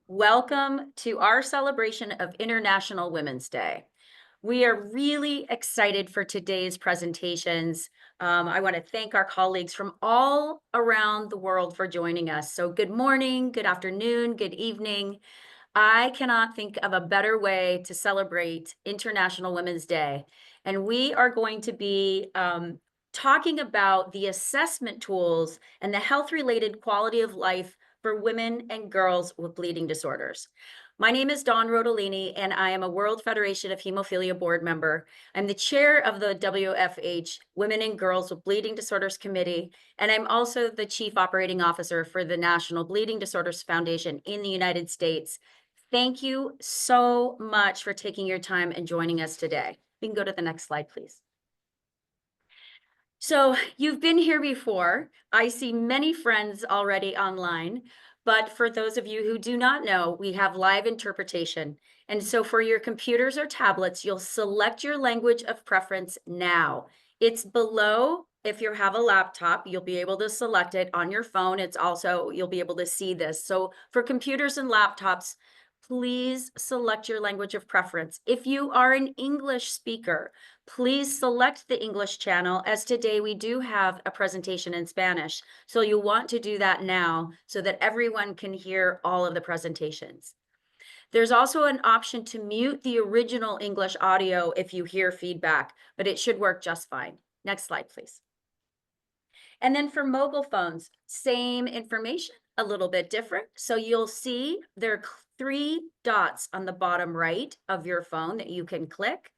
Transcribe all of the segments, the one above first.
Welcome to our celebration of International Women's Day. We are really excited for today's presentations. I want to thank our colleagues from all around the world for joining us. So, good morning, good afternoon, good evening. I cannot think of a better way to celebrate International Women's Day. And we are going to be talking about the assessment tools and the health related quality of life for women and girls with bleeding disorders. My name is Dawn Rodolini, and I am a World Federation of Hemophilia board member. I'm the chair of the WFH Women and Girls with Bleeding Disorders Committee, and I'm also the chief operating officer for the National Bleeding Disorders Foundation in the United States. Thank you so much for taking your time and joining us today. We can go to the next slide, please. So you've been here before. I see many friends already online, but for those of you who do not know, we have live interpretation. And so for your computers or tablets, you'll select your language of preference now. It's below. If you have a laptop, you'll be able to select it on your phone. It's also, you'll be able to see this. So for computers and laptops, please select your language of preference. If you are an English speaker, please select the English channel, as today we do have a presentation in Spanish. So you'll want to do that now so that everyone can hear all of the presentations. There's also an option to mute the original English audio if you hear feedback, but it should work just fine. Next slide, please. And then for mobile phones, same information, a little bit different. So you'll see there are 3 dots on the bottom right of your phone that you can click,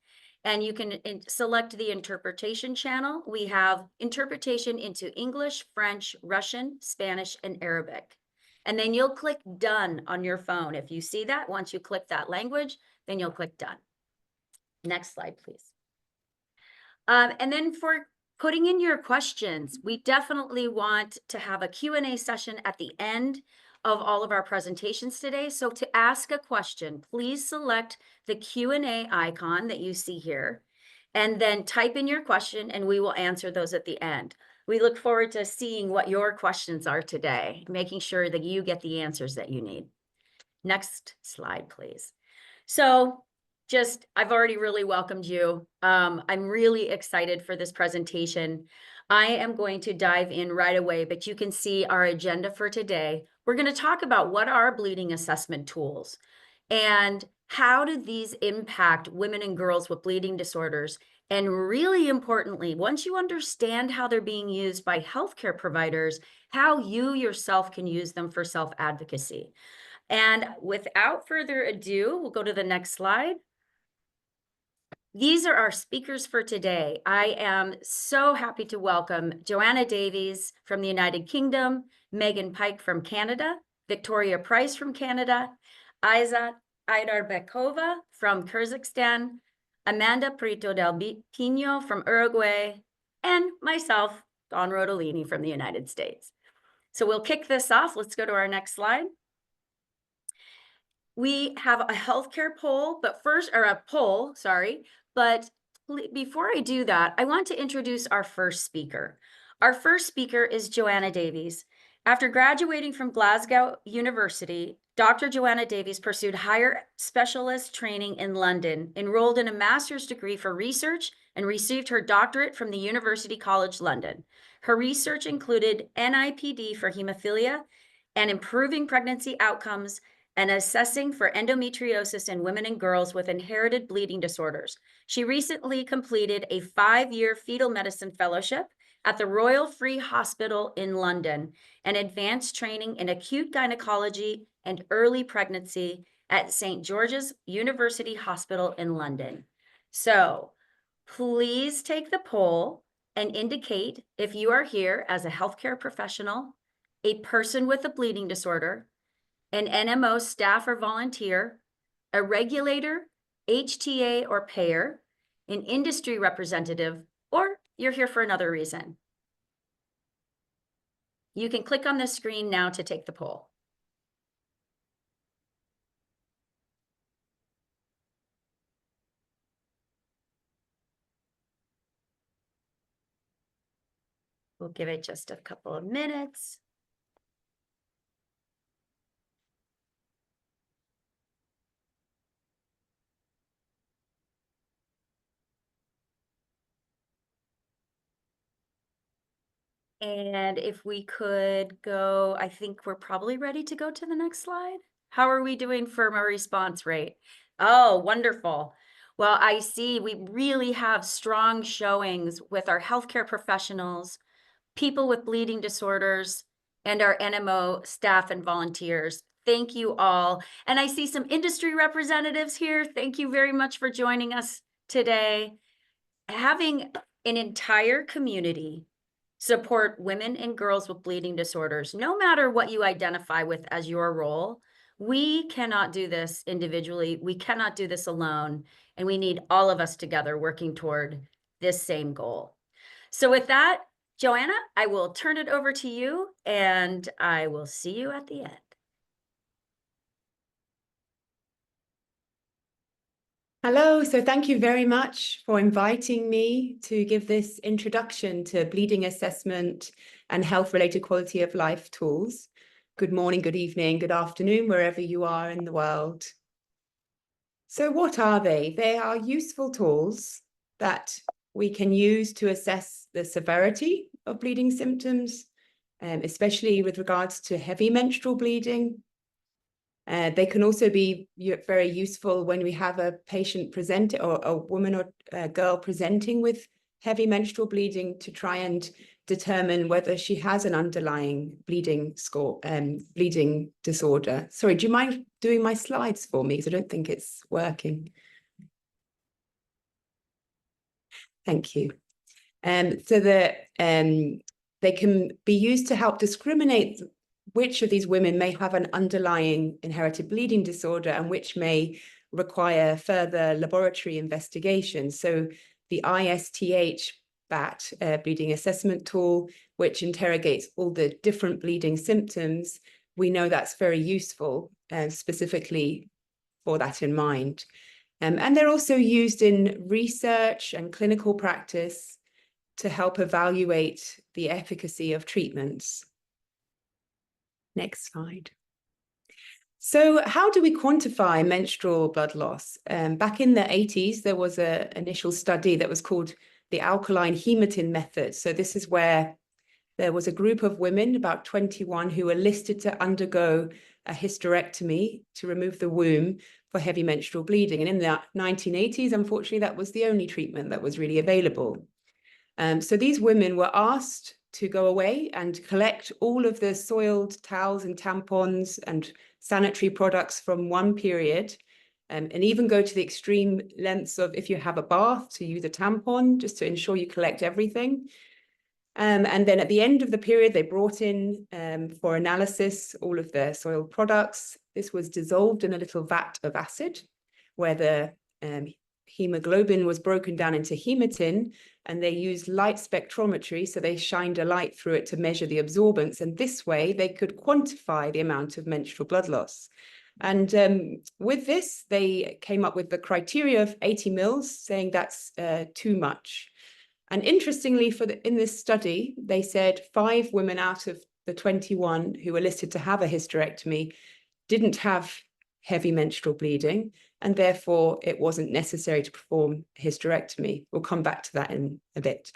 and you can select the interpretation channel. We have interpretation into English, French, Russian, Spanish, and Arabic. And then you'll click done on your phone. If you see that, once you click that language, then you'll click done. Next slide, please. And then for putting in your questions, we definitely want to have a Q&A session at the end of all of our presentations today. So to ask a question, please select the Q&A icon that you see here, and then type in your question, and we will answer those at the end. We look forward to seeing what your questions are today, making sure that you get the answers that you need. Next slide, please. So I've already really welcomed you. I'm really excited for this presentation. I am going to dive in right away, but you can see our agenda for today. We're going to talk about what are bleeding assessment tools and how do these impact women and girls with bleeding disorders. And really importantly, once you understand how they're being used by healthcare providers, how you yourself can use them for self-advocacy. And without further ado, we'll go to the next slide. These are our speakers for today. I am so happy to welcome Joanna Davies from the United Kingdom, Megan Pike from Canada, Victoria Price from Canada, Aizat Aidarbekova from Kyrgyzstan, Amanda Prieto del Pino from Uruguay, and myself, Dawn Rodolini from the United States. So we'll kick this off. Let's go to our next slide. We have a healthcare poll, but before I do that, I want to introduce our first speaker. Our first speaker is Joanna Davies. After graduating from Glasgow University, Dr. Joanna Davies pursued higher specialist training in London, enrolled in a master's degree for research, and received her doctorate from the University College London. Her research included NIPD for hemophilia and improving pregnancy outcomes, and assessing for endometriosis in women and girls with inherited bleeding disorders. She recently completed a 5-year fetal medicine fellowship at the Royal Free Hospital in London and advanced training in acute gynecology and early pregnancy at St. George's University Hospital in London. So please take the poll and indicate if you are here as a healthcare professional, a person with a bleeding disorder, an NMO staff or volunteer, a regulator, HTA or payer, an industry representative, or you're here for another reason. You can click on the screen now to take the poll. We'll give it just a couple of minutes. And if we could go, I think we're probably ready to go to the next slide. How are we doing for a response rate? Oh, wonderful. Well, I see we really have strong showings with our healthcare professionals, people with bleeding disorders, and our NMO staff and volunteers. Thank you all. And I see some industry representatives here. Thank you very much for joining us today. Having an entire community support women and girls with bleeding disorders, no matter what you identify with as your role, we cannot do this individually. We cannot do this alone. And we need all of us together working toward this same goal. So with that, Joanna, I will turn it over to you and I will see you at the end. Hello, so thank you very much for inviting me to give this introduction to bleeding assessment and health-related quality of life tools. Good morning, good evening, good afternoon, wherever you are in the world. So what are they? They are useful tools that we can use to assess the severity of bleeding symptoms, especially with regards to heavy menstrual bleeding. They can also be very useful when we have a patient presenting, or a woman or a girl presenting with heavy menstrual bleeding, to try and determine whether she has an underlying bleeding disorder. Sorry, do you mind doing my slides for me? Because I don't think it's working. Thank you. So they can be used to help discriminate which of these women may have an underlying inherited bleeding disorder and which may require further laboratory investigation. So the ISTH BAT bleeding assessment tool, which interrogates all the different bleeding symptoms, we know that's very useful, specifically for that in mind. And they're also used in research and clinical practice to help evaluate the efficacy of treatments. Next slide. So how do we quantify menstrual blood loss? Back in the 80s, there was an initial study that was called the alkaline hemotin method. So this is where there was a group of women, about 21, who were listed to undergo a hysterectomy to remove the womb for heavy menstrual bleeding. And in the 1980s, unfortunately, that was the only treatment that was really available. So these women were asked to go away and collect all of the soiled towels and tampons and sanitary products from one period, and even go to the extreme lengths of, if you have a bath, to use a tampon, just to ensure you collect everything. And then at the end of the period, they brought in for analysis all of their soiled products. This was dissolved in a little vat of acid, where the hemoglobin was broken down into hemotin, and they used light spectrometry. So they shined a light through it to measure the absorbance. And this way they could quantify the amount of menstrual blood loss. And with this, they came up with the criteria of 80 mils, saying that's too much. And interestingly, in this study, they said 5 women out of the 21 who were listed to have a hysterectomy didn't have heavy menstrual bleeding, and therefore it wasn't necessary to perform hysterectomy. We'll come back to that in a bit.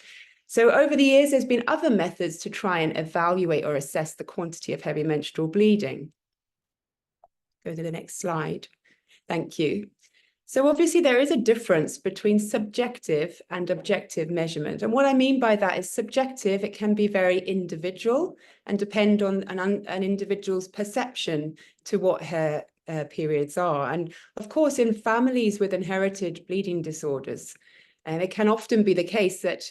So over the years, there's been other methods to try and evaluate or assess the quantity of heavy menstrual bleeding. Go to the next slide. Thank you. So obviously there is a difference between subjective and objective measurement. And what I mean by that is subjective, it can be very individual and depend on an individual's perception to what her periods are. And of course, in families with inherited bleeding disorders, it can often be the case that,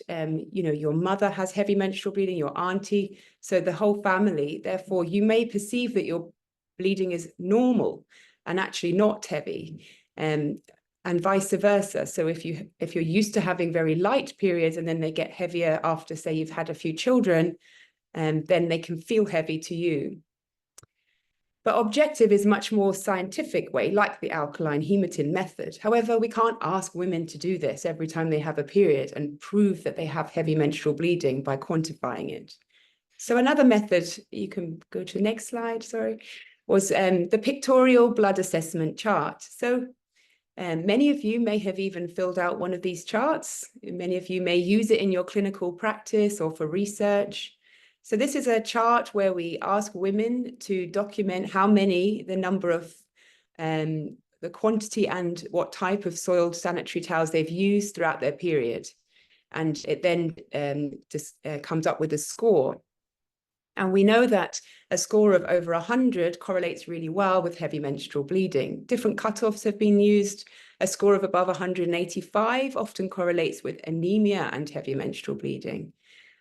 your mother has heavy menstrual bleeding, your auntie, so the whole family. Therefore, you may perceive that your bleeding is normal and actually not heavy. And vice versa. So if you're used to having very light periods and then they get heavier after, say, you've had a few children, then they can feel heavy to you. But objective is much more scientific way, like the alkaline hemotin method. However, we can't ask women to do this every time they have a period and prove that they have heavy menstrual bleeding by quantifying it. So another method, you can go to the next slide, sorry, was the pictorial blood assessment chart. So many of you may have even filled out one of these charts. Many of you may use it in your clinical practice or for research. So this is a chart where we ask women to document the number of the quantity and what type of soiled sanitary towels they've used throughout their period. And it then just comes up with a score. And we know that a score of over 100 correlates really well with heavy menstrual bleeding. Different cutoffs have been used. A score of above 185 often correlates with anemia and heavy menstrual bleeding.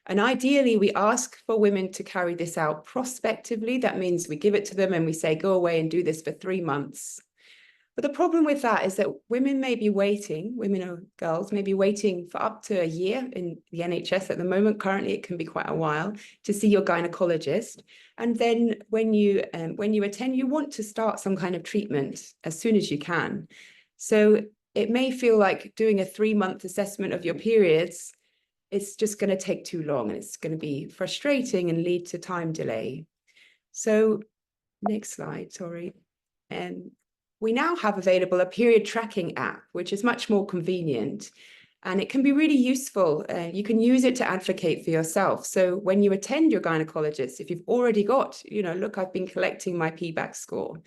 And ideally, we ask for women to carry this out prospectively. That means we give it to them and we say, go away and do this for 3 months. But the problem with that is that women or girls may be waiting for up to a year in the NHS at the moment. Currently, it can be quite a while to see your gynecologist. And then when you attend, you want to start some kind of treatment as soon as you can. So it may feel like doing a 3-month assessment of your periods, it's just going to take too long and it's going to be frustrating and lead to time delay. So next slide, sorry. We now have available a period tracking app, which is much more convenient, and it can be really useful. You can use it to advocate for yourself. So when you attend your gynecologist, if you've already got, look, I've been collecting my PBAC score.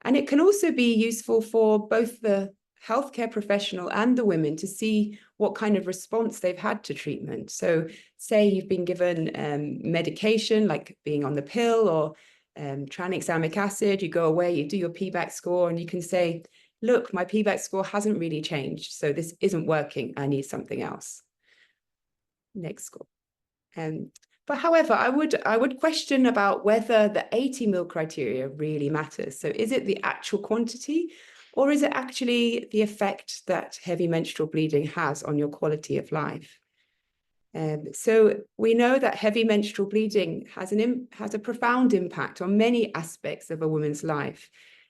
And it can also be useful for both the healthcare professional and the women to see what kind of response they've had to treatment. So say you've been given medication, like being on the pill or tranexamic acid, you go away, you do your PBAC score, and you can say, look, my PBAC score hasn't really changed, so this isn't working, I need something else. Next score. But however, I would question about whether the 80 ml criteria really matters. So is it the actual quantity, or is it actually the effect that heavy menstrual bleeding has on your quality of life? So we know that heavy menstrual bleeding has a profound impact on many aspects of a woman's life.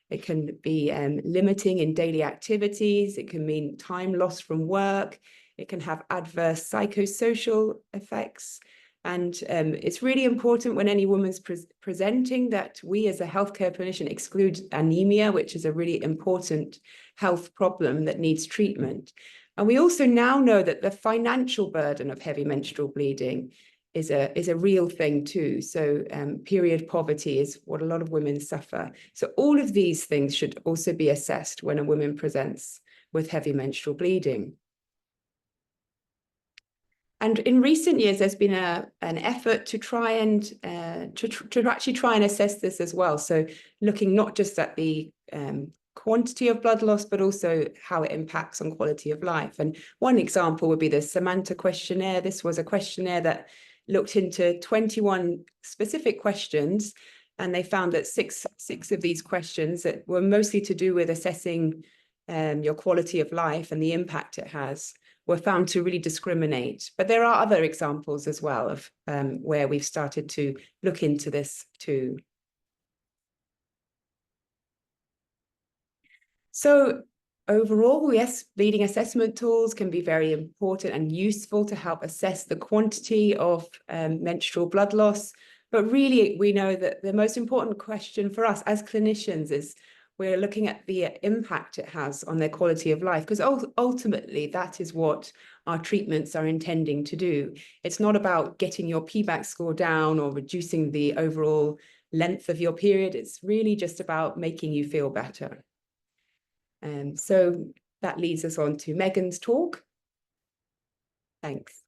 It can be limiting in daily activities. It can mean time lost from work. It can have adverse psychosocial effects. And it's really important when any woman's presenting that we as a healthcare clinician exclude anemia, which is a really important health problem that needs treatment. And we also now know that the financial burden of heavy menstrual bleeding is a real thing too. So period poverty is what a lot of women suffer. So all of these things should also be assessed when a woman presents with heavy menstrual bleeding. And in recent years, there's been an effort to try and to actually try and assess this as well. So looking not just at the quantity of blood loss, but also how it impacts on quality of life. And one example would be the Samantha questionnaire. This was a questionnaire that looked into 21 specific questions, and they found that six of these questions that were mostly to do with assessing your quality of life and the impact it has were found to really discriminate. But there are other examples as well of where we've started to look into this too. So overall, yes, bleeding assessment tools can be very important and useful to help assess the quantity of menstrual blood loss. But really, we know that the most important question for us as clinicians is we're looking at the impact it has on their quality of life, because ultimately that is what our treatments are intending to do. It's not about getting your PBAC score down or reducing the overall length of your period. It's really just about making you feel better. So that leads us on to Megan's talk. Thanks.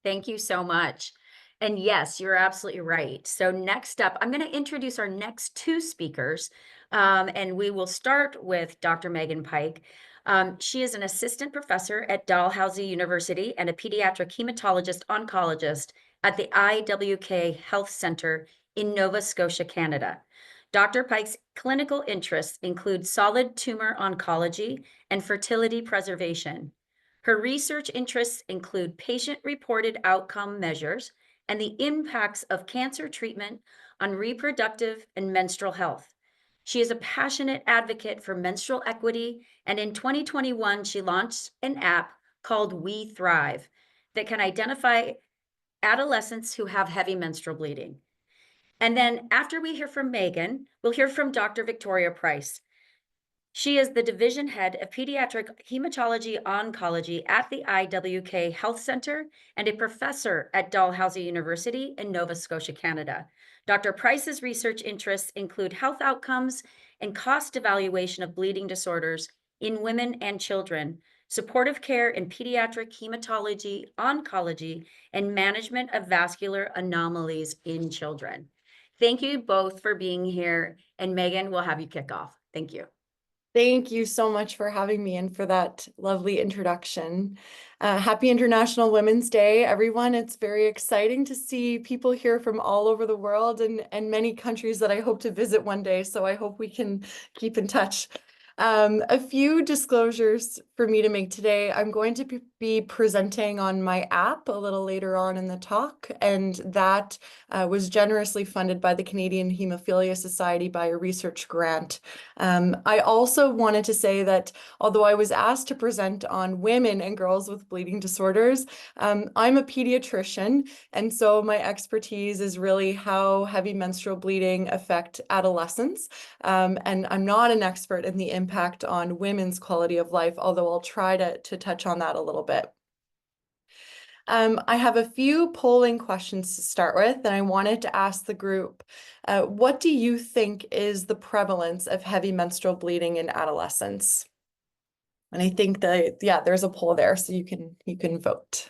Thank you so much. And yes, you're absolutely right. So next up, I'm going to introduce our next two speakers, and we will start with Dr. Megan Pike. She is an assistant professor at Dalhousie University and a pediatric hematologist-oncologist at the IWK Health Center in Nova Scotia, Canada. Dr. Pike's clinical interests include solid tumor oncology and fertility preservation. Her research interests include patient-reported outcome measures and the impacts of cancer treatment on reproductive and menstrual health. She is a passionate advocate for menstrual equity, and in 2021, she launched an app called We Thrive that can identify adolescents who have heavy menstrual bleeding. And then after we hear from Megan, we'll hear from Dr. Victoria Price. She is the division head of pediatric hematology oncology at the IWK Health Center and a professor at Dalhousie University in Nova Scotia, Canada. Dr. Price's research interests include health outcomes and cost evaluation of bleeding disorders in women and children, supportive care in pediatric hematology oncology, and management of vascular anomalies in children. Thank you both for being here, and Megan will have you kick off. Thank you. Thank you so much for having me and for that lovely introduction. Happy International Women's Day, everyone. It's very exciting to see people here from all over the world and many countries that I hope to visit one day. So I hope we can keep in touch. A few disclosures for me to make today. I'm going to be presenting on my app a little later on in the talk, and that was generously funded by the Canadian Hemophilia Society by a research grant. I also wanted to say that although I was asked to present on women and girls with bleeding disorders, I'm a pediatrician, and so my expertise is really how heavy menstrual bleeding affect adolescents. And I'm not an expert in the impact on women's quality of life, although I'll try to touch on that a little bit. I have a few polling questions to start with, and I wanted to ask the group, what do you think is the prevalence of heavy menstrual bleeding in adolescents? And I think that, yeah, there's a poll there, so you can vote.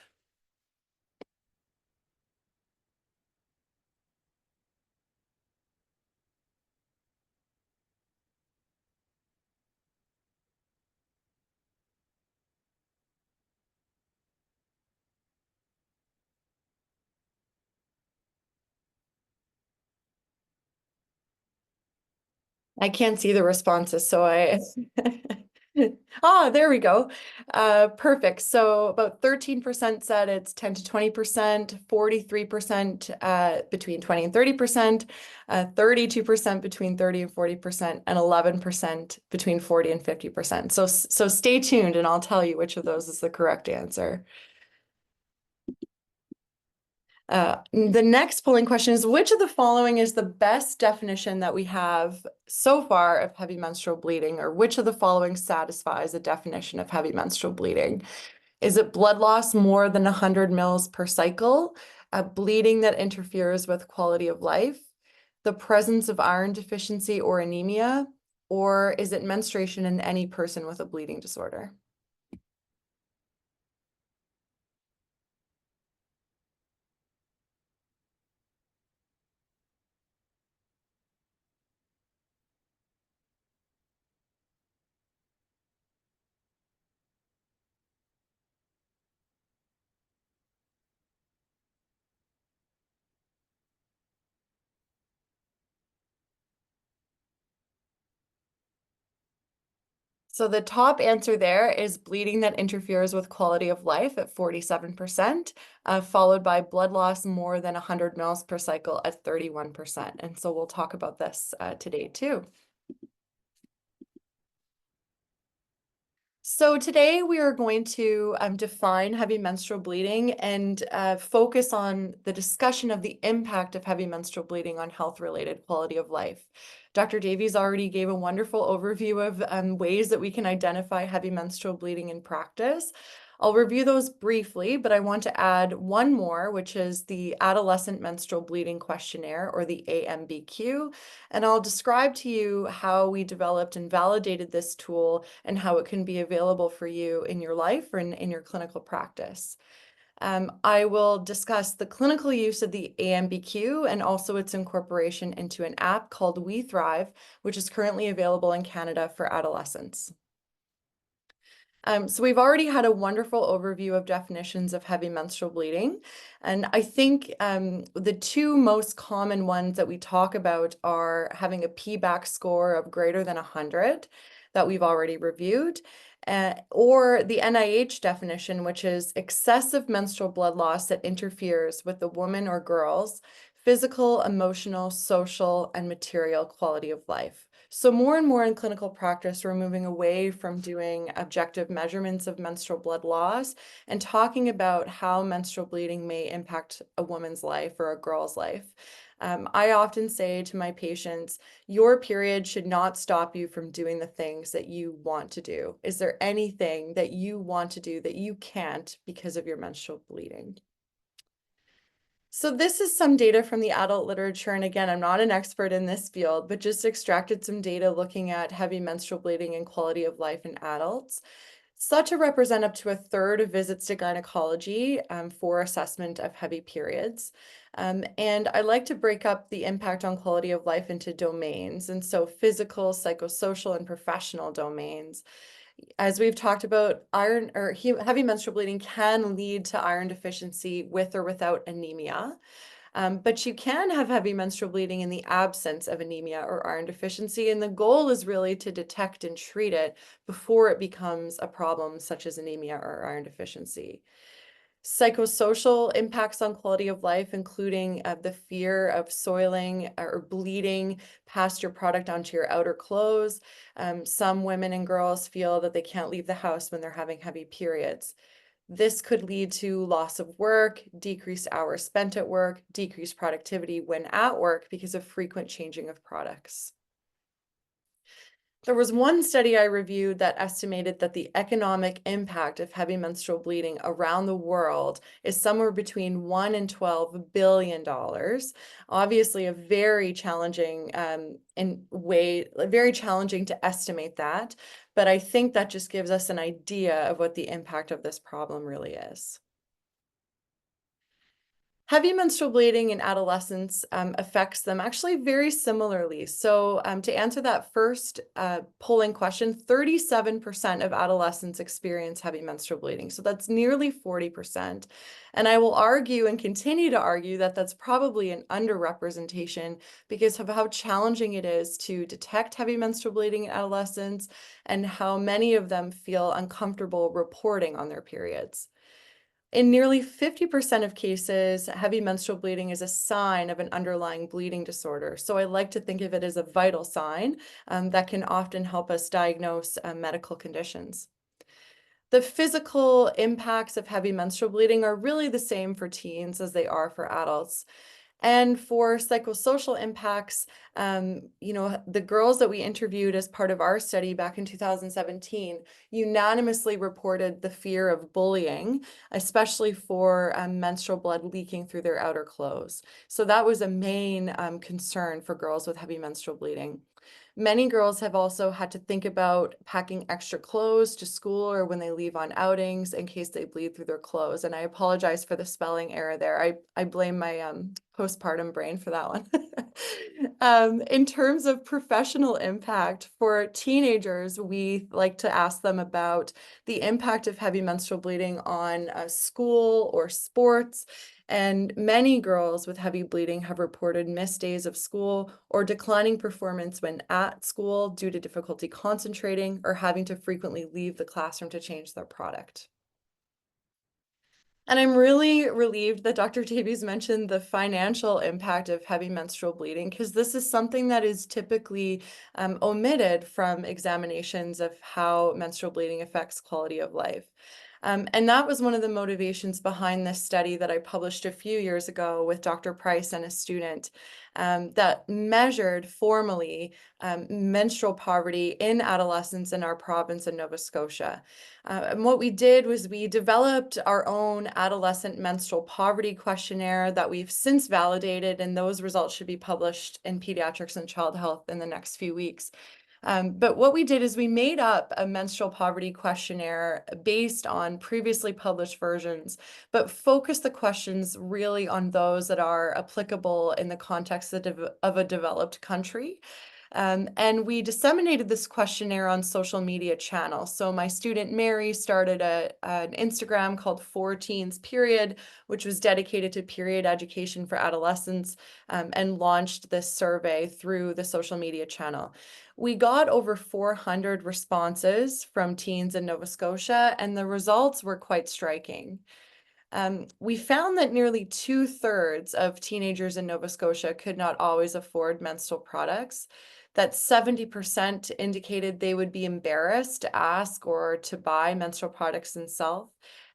I can't see the responses, so I ah, there we go. Perfect. So about 13% said it's 10 to 20%, 43% between 20 and 30%, 32% between 30 and 40%, and 11% between 40 and 50%. So stay tuned and I'll tell you which of those is the correct answer. The next polling question is, which of the following is the best definition that we have so far of heavy menstrual bleeding, or which of the following satisfies a definition of heavy menstrual bleeding? Is it blood loss more than 100 mils per cycle, bleeding that interferes with quality of life, the presence of iron deficiency or anemia, or is it menstruation in any person with a bleeding disorder? So the top answer there is bleeding that interferes with quality of life at 47%, followed by blood loss more than 100 mils per cycle at 31%. And so we'll talk about this today too. So today we are going to define heavy menstrual bleeding and focus on the discussion of the impact of heavy menstrual bleeding on health-related quality of life. Dr. Davies already gave a wonderful overview of ways that we can identify heavy menstrual bleeding in practice. I'll review those briefly, but I want to add one more, which is the Adolescent Menstrual Bleeding Questionnaire, or the AMBQ, and I'll describe to you how we developed and validated this tool and how it can be available for you in your life or in your clinical practice. I will discuss the clinical use of the AMBQ and also its incorporation into an app called We Thrive, which is currently available in Canada for adolescents. So we've already had a wonderful overview of definitions of heavy menstrual bleeding. And I think the two most common ones that we talk about are having a PBAC score of greater than 100 that we've already reviewed, or the NIH definition, which is excessive menstrual blood loss that interferes with the woman or girl's physical, emotional, social, and material quality of life. So more and more in clinical practice, we're moving away from doing objective measurements of menstrual blood loss and talking about how menstrual bleeding may impact a woman's life or a girl's life. I often say to my patients, your period should not stop you from doing the things that you want to do. Is there anything that you want to do that you can't because of your menstrual bleeding? So this is some data from the adult literature. And again, I'm not an expert in this field, but just extracted some data looking at heavy menstrual bleeding and quality of life in adults. Such to represent up to a third of visits to gynecology for assessment of heavy periods. And I like to break up the impact on quality of life into domains. And so physical, psychosocial, and professional domains. As we've talked about, heavy menstrual bleeding can lead to iron deficiency with or without anemia. But you can have heavy menstrual bleeding in the absence of anemia or iron deficiency. And the goal is really to detect and treat it before it becomes a problem such as anemia or iron deficiency. Psychosocial impacts on quality of life, including the fear of soiling or bleeding past your product onto your outer clothes. Some women and girls feel that they can't leave the house when they're having heavy periods. This could lead to loss of work, decreased hours spent at work, decreased productivity when at work because of frequent changing of products. There was one study I reviewed that estimated that the economic impact of heavy menstrual bleeding around the world is somewhere between $1 and $12 billion. Obviously, a very challenging very challenging to estimate that, but I think that just gives us an idea of what the impact of this problem really is. Heavy menstrual bleeding in adolescents affects them actually very similarly. So to answer that first polling question, 37% of adolescents experience heavy menstrual bleeding. So that's nearly 40%. And I will argue and continue to argue that that's probably an underrepresentation because of how challenging it is to detect heavy menstrual bleeding in adolescents and how many of them feel uncomfortable reporting on their periods. In nearly 50% of cases, heavy menstrual bleeding is a sign of an underlying bleeding disorder. So I like to think of it as a vital sign that can often help us diagnose medical conditions. The physical impacts of heavy menstrual bleeding are really the same for teens as they are for adults. And for psychosocial impacts, the girls that we interviewed as part of our study back in 2017 unanimously reported the fear of bullying, especially for menstrual blood leaking through their outer clothes. So that was a main concern for girls with heavy menstrual bleeding. Many girls have also had to think about packing extra clothes to school or when they leave on outings in case they bleed through their clothes. And I apologize for the spelling error there. I blame my postpartum brain for that one. In terms of professional impact for teenagers, we like to ask them about the impact of heavy menstrual bleeding on school or sports. And many girls with heavy bleeding have reported missed days of school or declining performance when at school due to difficulty concentrating or having to frequently leave the classroom to change their product. And I'm really relieved that Dr. Davies mentioned the financial impact of heavy menstrual bleeding, because this is something that is typically omitted from examinations of how menstrual bleeding affects quality of life. And that was one of the motivations behind this study that I published a few years ago with Dr. Price and a student that measured formally menstrual poverty in adolescents in our province in Nova Scotia. And what we did was we developed our own adolescent menstrual poverty questionnaire that we've since validated, and those results should be published in Pediatrics and Child Health in the next few weeks. But what we did is we made up a menstrual poverty questionnaire based on previously published versions, but focused the questions really on those that are applicable in the context of a developed country. And we disseminated this questionnaire on social media channels. So my student Mary started an Instagram called 4Teens Period, which was dedicated to period education for adolescents, and launched this survey through the social media channel. We got over 400 responses from teens in Nova Scotia, and the results were quite striking. We found that nearly 2/3 of teenagers in Nova Scotia could not always afford menstrual products, that 70% indicated they would be embarrassed to ask or to buy menstrual products themselves,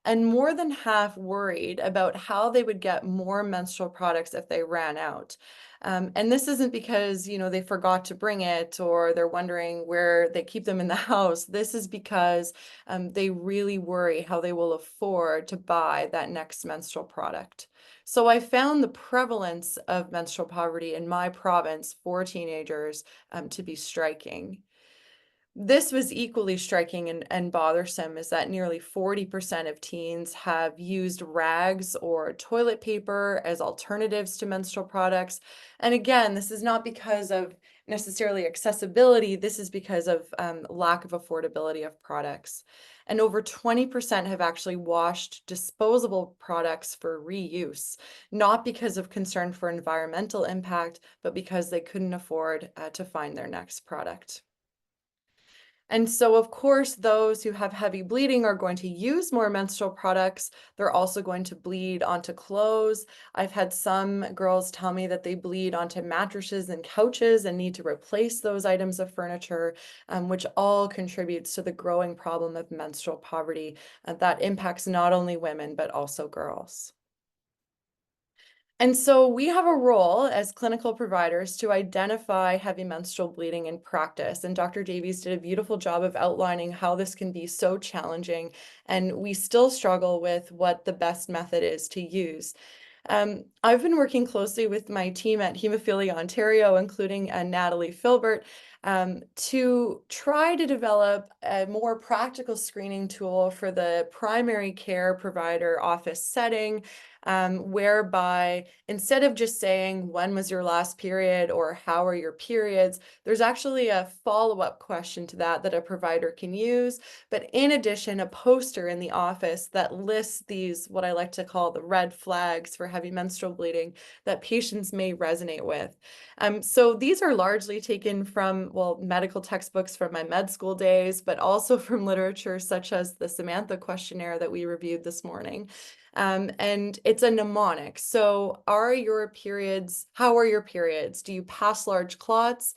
and more than half worried about how they would get more menstrual products if they ran out. And this isn't because, you know, they forgot to bring it or they're wondering where they keep them in the house. This is because they really worry how they will afford to buy that next menstrual product. So I found the prevalence of menstrual poverty in my province for teenagers to be striking. This was equally striking and bothersome, is that nearly 40% of teens have used rags or toilet paper as alternatives to menstrual products. And again, this is not because of necessarily accessibility, this is because of lack of affordability of products. And over 20% have actually washed disposable products for reuse, not because of concern for environmental impact, but because they couldn't afford to find their next product. And so, of course, those who have heavy bleeding are going to use more menstrual products. They're also going to bleed onto clothes. I've had some girls tell me that they bleed onto mattresses and couches and need to replace those items of furniture, which all contributes to the growing problem of menstrual poverty that impacts not only women, but also girls. And so we have a role as clinical providers to identify heavy menstrual bleeding in practice. And Dr. Davies did a beautiful job of outlining how this can be so challenging. And we still struggle with what the best method is to use. I've been working closely with my team at Hemophilia Ontario, including Natalie Filbert, to try to develop a more practical screening tool for the primary care provider office setting, whereby instead of just saying, when was your last period or how are your periods, there's actually a follow-up question to that a provider can use. But in addition, a poster in the office that lists these, what I like to call the red flags for heavy menstrual bleeding that patients may resonate with. So these are largely taken from, well, medical textbooks from my med school days, but also from literature such as the Samantha questionnaire that we reviewed this morning. And it's a mnemonic. So how are your periods? Do you pass large clots?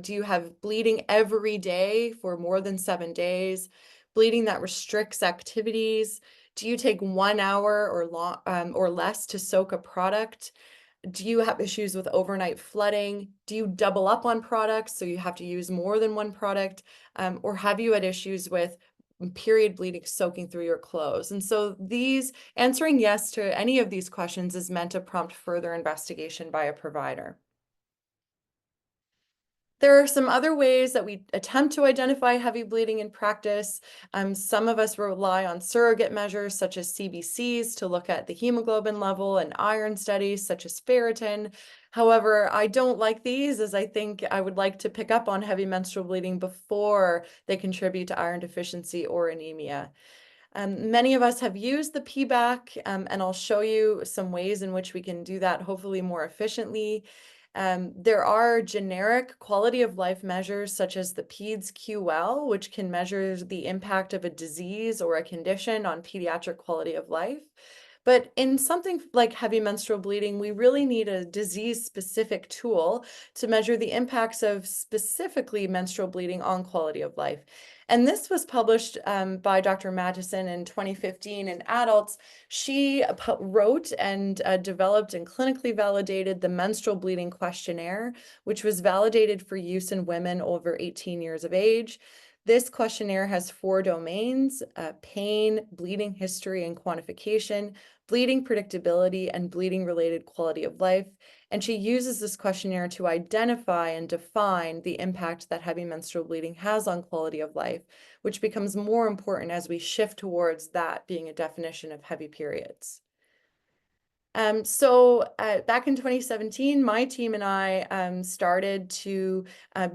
Do you have bleeding every day for more than 7 days? Bleeding that restricts activities? Do you take 1 hour or less to soak a product? Do you have issues with overnight flooding? Do you double up on products, so you have to use more than one product? Or have you had issues with period bleeding soaking through your clothes? And so answering yes to any of these questions is meant to prompt further investigation by a provider. There are some other ways that we attempt to identify heavy bleeding in practice. Some of us rely on surrogate measures such as CBCs to look at the hemoglobin level, and iron studies such as ferritin. However, I don't like these, as I think I would like to pick up on heavy menstrual bleeding before they contribute to iron deficiency or anemia. Many of us have used the PBAC, and I'll show you some ways in which we can do that hopefully more efficiently. There are generic quality of life measures such as the PEDS QL, which can measure the impact of a disease or a condition on pediatric quality of life. But in something like heavy menstrual bleeding, we really need a disease-specific tool to measure the impacts of specifically menstrual bleeding on quality of life. And this was published by Dr. Mattison in 2015 in adults. She wrote and developed and clinically validated the menstrual bleeding questionnaire, which was validated for use in women over 18 years of age. This questionnaire has 4 domains: pain, bleeding history and quantification, bleeding predictability, and bleeding related quality of life. And she uses this questionnaire to identify and define the impact that heavy menstrual bleeding has on quality of life, which becomes more important as we shift towards that being a definition of heavy periods. Back in 2017, my team and I started to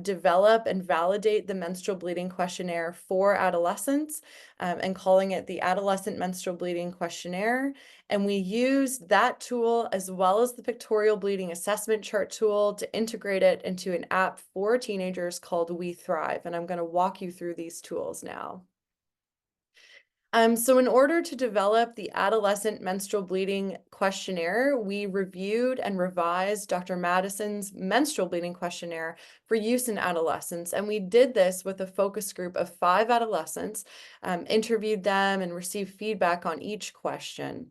develop and validate the menstrual bleeding questionnaire for adolescents, and calling it the Adolescent Menstrual Bleeding Questionnaire. And we used that tool as well as the Pictorial Bleeding Assessment Chart tool to integrate it into an app for teenagers called We Thrive. And I'm going to walk you through these tools now. So in order to develop the Adolescent Menstrual Bleeding Questionnaire, we reviewed and revised Dr. Madison's Menstrual Bleeding Questionnaire for use in adolescents. And we did this with a focus group of 5 adolescents, interviewed them and received feedback on each question.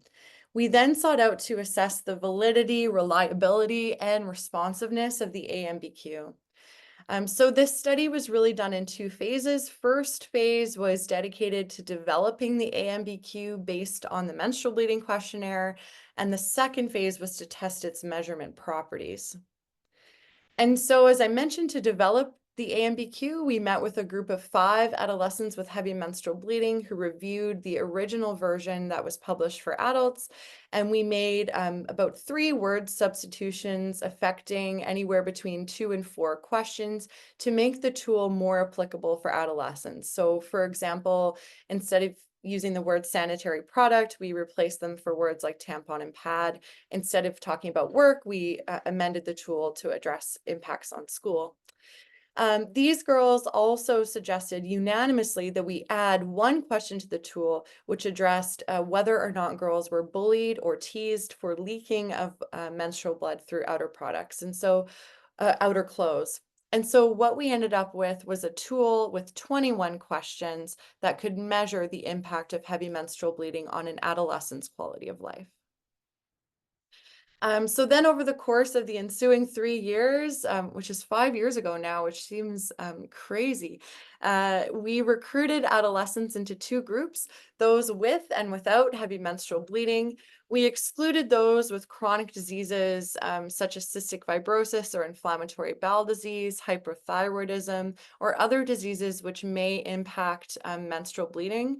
We then sought out to assess the validity, reliability, and responsiveness of the AMBQ. So this study was really done in 2 phases. First phase was dedicated to developing the AMBQ based on the menstrual bleeding questionnaire, and the second phase was to test its measurement properties. And so, as I mentioned, to develop the AMBQ, we met with a group of 5 adolescents with heavy menstrual bleeding who reviewed the original version that was published for adults. And we made about 3 word substitutions affecting anywhere between 2 and 4 questions to make the tool more applicable for adolescents. So, for example, instead of using the word sanitary product, we replaced them for words like tampon and pad. Instead of talking about work, we amended the tool to address impacts on school. These girls also suggested unanimously that we add 1 question to the tool, which addressed whether or not girls were bullied or teased for leaking of menstrual blood through outer products, and so outer clothes. And so what we ended up with was a tool with 21 questions that could measure the impact of heavy menstrual bleeding on an adolescent's quality of life. So then over the course of the ensuing 3 years, which is 5 years ago now, which seems crazy, we recruited adolescents into 2 groups, those with and without heavy menstrual bleeding. We excluded those with chronic diseases such as cystic fibrosis or inflammatory bowel disease, hyperthyroidism, or other diseases which may impact menstrual bleeding,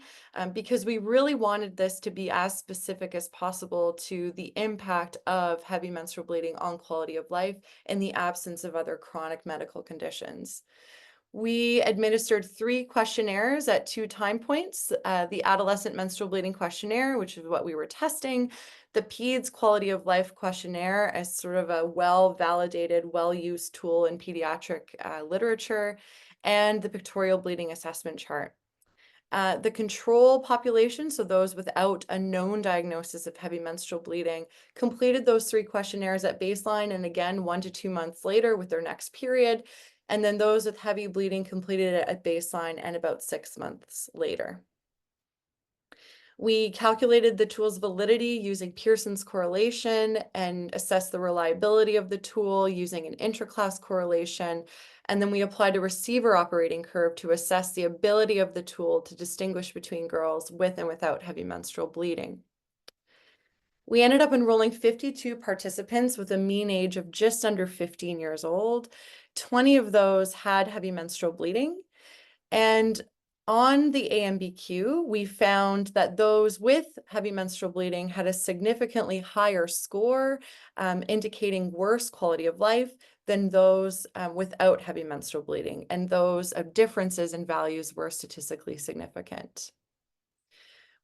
because we really wanted this to be as specific as possible to the impact of heavy menstrual bleeding on quality of life in the absence of other chronic medical conditions. We administered 3 questionnaires at 2 time points, the adolescent menstrual bleeding questionnaire, which is what we were testing, the PEDS quality of life questionnaire as sort of a well-validated, well-used tool in pediatric literature, and the pictorial bleeding assessment chart. The control population, so those without a known diagnosis of heavy menstrual bleeding, completed those 3 questionnaires at baseline and again 1 to 2 months later with their next period. And then those with heavy bleeding completed it at baseline and about 6 months later. We calculated the tool's validity using Pearson's correlation and assessed the reliability of the tool using an intraclass correlation. And then we applied a receiver operating curve to assess the ability of the tool to distinguish between girls with and without heavy menstrual bleeding. We ended up enrolling 52 participants with a mean age of just under 15 years old. 20 of those had heavy menstrual bleeding. And on the AMBQ, we found that those with heavy menstrual bleeding had a significantly higher score, indicating worse quality of life than those without heavy menstrual bleeding. And those differences in values were statistically significant.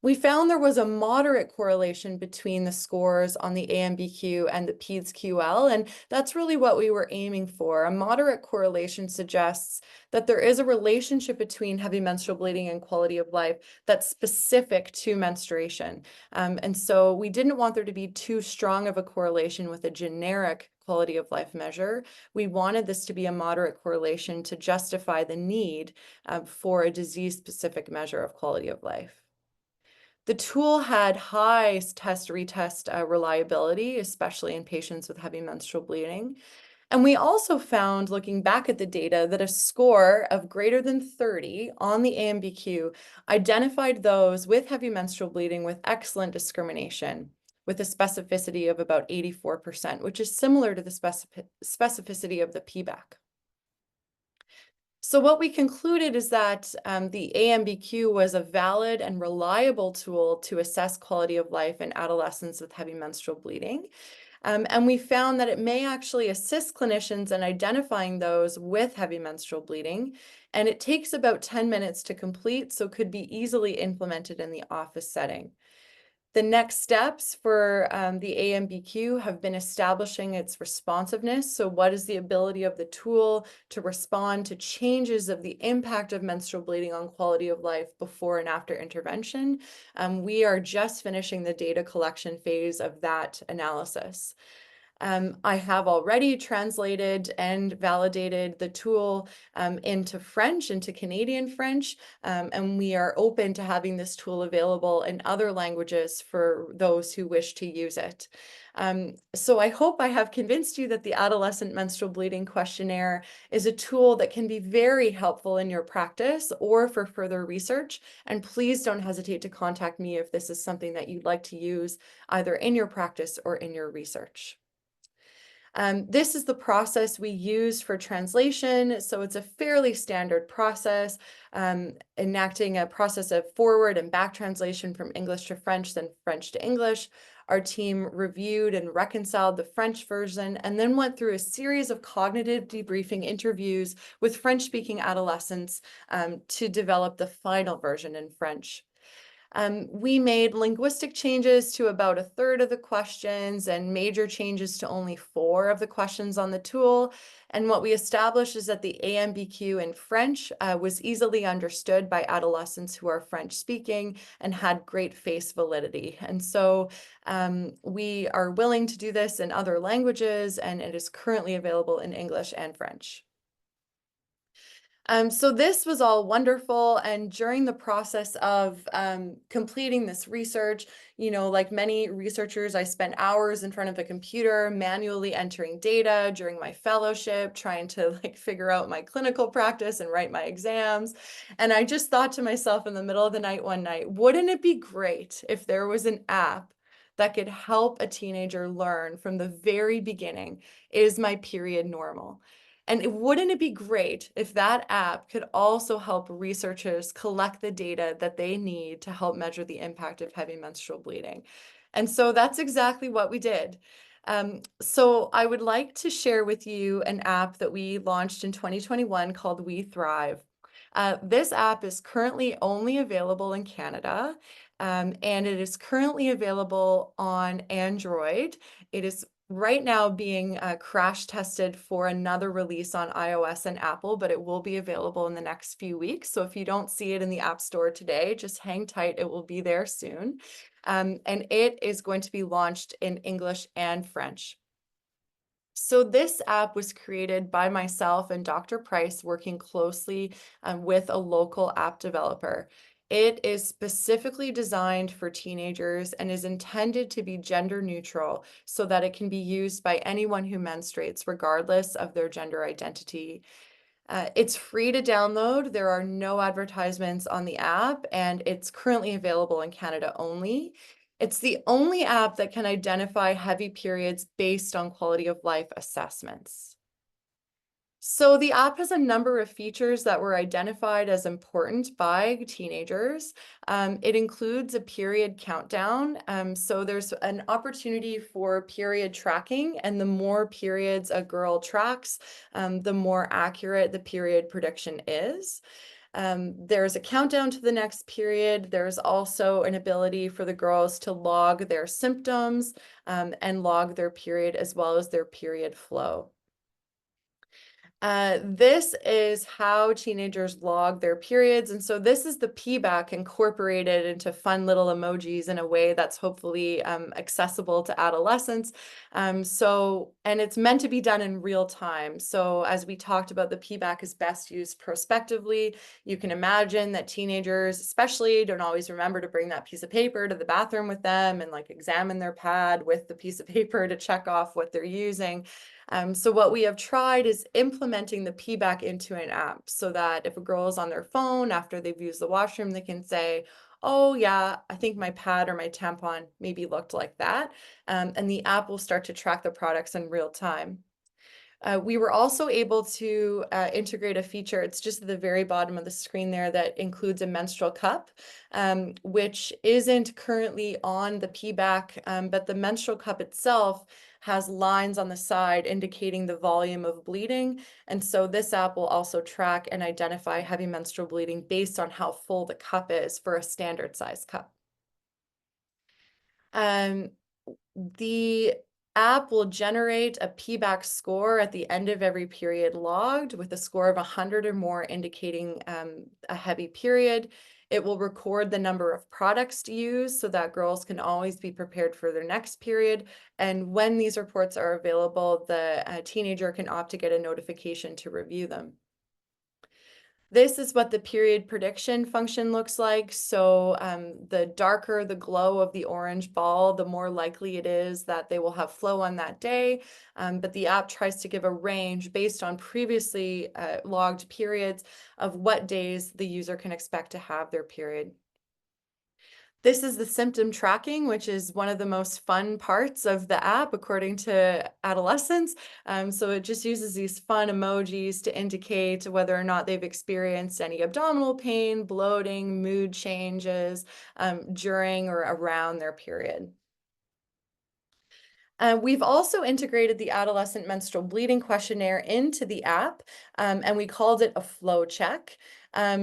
We found there was a moderate correlation between the scores on the AMBQ and the PEDS-QL, and that's really what we were aiming for. A moderate correlation suggests that there is a relationship between heavy menstrual bleeding and quality of life that's specific to menstruation. And so we didn't want there to be too strong of a correlation with a generic quality of life measure. We wanted this to be a moderate correlation to justify the need for a disease-specific measure of quality of life. The tool had high test-retest reliability, especially in patients with heavy menstrual bleeding. And we also found, looking back at the data, that a score of greater than 30 on the AMBQ identified those with heavy menstrual bleeding with excellent discrimination, with a specificity of about 84%, which is similar to the specificity of the PBAC. So what we concluded is that the AMBQ was a valid and reliable tool to assess quality of life in adolescents with heavy menstrual bleeding. And we found that it may actually assist clinicians in identifying those with heavy menstrual bleeding. And it takes about 10 minutes to complete, so could be easily implemented in the office setting. The next steps for the AMBQ have been establishing its responsiveness. So what is the ability of the tool to respond to changes of the impact of menstrual bleeding on quality of life before and after intervention? We are just finishing the data collection phase of that analysis. I have already translated and validated the tool into French, into Canadian French, and we are open to having this tool available in other languages for those who wish to use it. So I hope I have convinced you that the Adolescent Menstrual Bleeding Questionnaire is a tool that can be very helpful in your practice or for further research. And please don't hesitate to contact me if this is something that you'd like to use either in your practice or in your research. This is the process we use for translation. So it's a fairly standard process, enacting a process of forward and back translation from English to French, then French to English. Our team reviewed and reconciled the French version and then went through a series of cognitive debriefing interviews with French-speaking adolescents to develop the final version in French. We made linguistic changes to about a third of the questions and major changes to only 4 of the questions on the tool. And what we established is that the AMBQ in French was easily understood by adolescents who are French speaking and had great face validity. And so we are willing to do this in other languages, and it is currently available in English and French. So this was all wonderful. And during the process of completing this research, you know, like many researchers, I spent hours in front of a computer manually entering data during my fellowship, trying to like figure out my clinical practice and write my exams. And I just thought to myself in the middle of the night one night, wouldn't it be great if there was an app that could help a teenager learn from the very beginning, is my period normal? And wouldn't it be great if that app could also help researchers collect the data that they need to help measure the impact of heavy menstrual bleeding? And so that's exactly what we did. So I would like to share with you an app that we launched in 2021 called We Thrive. This app is currently only available in Canada, and it is currently available on Android. It is right now being crash tested for another release on iOS and Apple, but it will be available in the next few weeks. So if you don't see it in the App Store today, just hang tight, it will be there soon. And it is going to be launched in English and French. So this app was created by myself and Dr. Price working closely with a local app developer. It is specifically designed for teenagers and is intended to be gender neutral so that it can be used by anyone who menstruates, regardless of their gender identity. It's free to download. There are no advertisements on the app, and it's currently available in Canada only. It's the only app that can identify heavy periods based on quality of life assessments. So the app has a number of features that were identified as important by teenagers. It includes a period countdown. So there's an opportunity for period tracking, and the more periods a girl tracks, the more accurate the period prediction is. There's a countdown to the next period. There's also an ability for the girls to log their symptoms and log their period as well as their period flow. This is how teenagers log their periods. And so this is the PBAC incorporated into fun little emojis in a way that's hopefully accessible to adolescents. And it's meant to be done in real time. So as we talked about, the PBAC is best used prospectively. You can imagine that teenagers especially don't always remember to bring that piece of paper to the bathroom with them and like examine their pad with the piece of paper to check off what they're using. So what we have tried is implementing the PBAC into an app so that if a girl is on their phone after they've used the washroom, they can say, oh yeah, I think my pad or my tampon maybe looked like that. And the app will start to track the products in real time. We were also able to integrate a feature, it's just at the very bottom of the screen there, that includes a menstrual cup, which isn't currently on the PBAC, but the menstrual cup itself has lines on the side indicating the volume of bleeding. And so this app will also track and identify heavy menstrual bleeding based on how full the cup is for a standard size cup. The app will generate a PBAC score at the end of every period logged with a score of 100 or more indicating a heavy period. It will record the number of products to use so that girls can always be prepared for their next period. And when these reports are available, the teenager can opt to get a notification to review them. This is what the period prediction function looks like. So the darker the glow of the orange ball, the more likely it is that they will have flow on that day. But the app tries to give a range based on previously logged periods of what days the user can expect to have their period. This is the symptom tracking, which is one of the most fun parts of the app, according to adolescents. So it just uses these fun emojis to indicate whether or not they've experienced any abdominal pain, bloating, mood changes during or around their period. We've also integrated the adolescent menstrual bleeding questionnaire into the app, and we called it a flow check.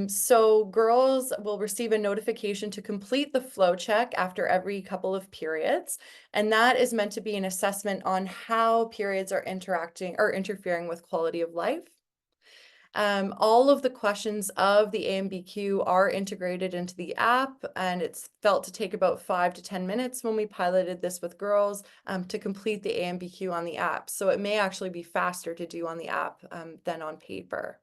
So girls will receive a notification to complete the flow check after every couple of periods, and that is meant to be an assessment on how periods are interacting or interfering with quality of life. All of the questions of the AMBQ are integrated into the app, and it's felt to take about 5 to 10 minutes when we piloted this with girls to complete the AMBQ on the app. So it may actually be faster to do on the app than on paper.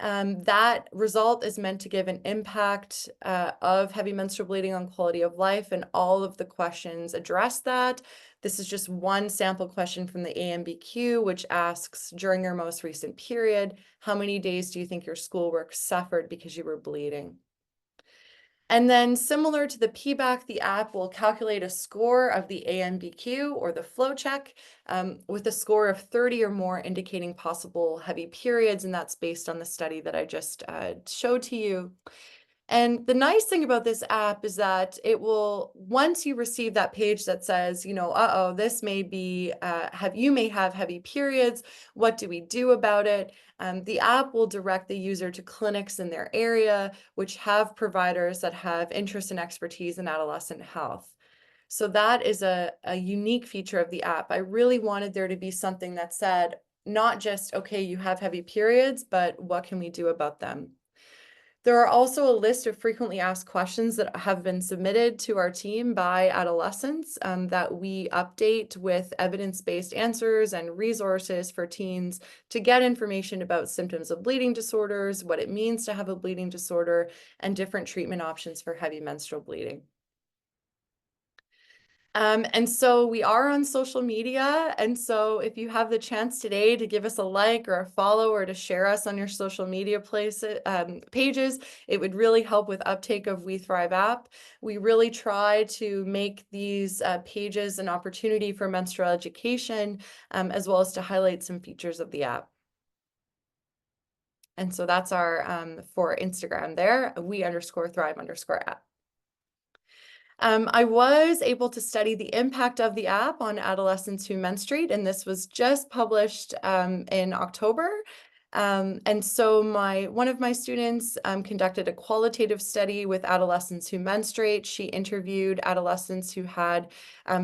That result is meant to give an impact of heavy menstrual bleeding on quality of life, and all of the questions address that. This is just one sample question from the AMBQ, which asks, during your most recent period, how many days do you think your schoolwork suffered because you were bleeding? And then similar to the PBAC, the app will calculate a score of the AMBQ or the flow check with a score of 30 or more indicating possible heavy periods. And that's based on the study that I just showed to you. And the nice thing about this app is that it will, once you receive that page that says, you know, this may be, you may have heavy periods, what do we do about it? The app will direct the user to clinics in their area, which have providers that have interest and expertise in adolescent health. So that is a unique feature of the app. I really wanted there to be something that said, not just, okay, you have heavy periods, but what can we do about them? There are also a list of frequently asked questions that have been submitted to our team by adolescents that we update with evidence-based answers and resources for teens to get information about symptoms of bleeding disorders, what it means to have a bleeding disorder, and different treatment options for heavy menstrual bleeding. And so we are on social media. And so if you have the chance today to give us a like or a follow or to share us on your social media pages, it would really help with uptake of We Thrive app. We really try to make these pages an opportunity for menstrual education, as well as to highlight some features of the app. And so that's our, for Instagram there, we_thrive_app. I was able to study the impact of the app on adolescents who menstruate, and this was just published in October. And so one of my students conducted a qualitative study with adolescents who menstruate. She interviewed adolescents who had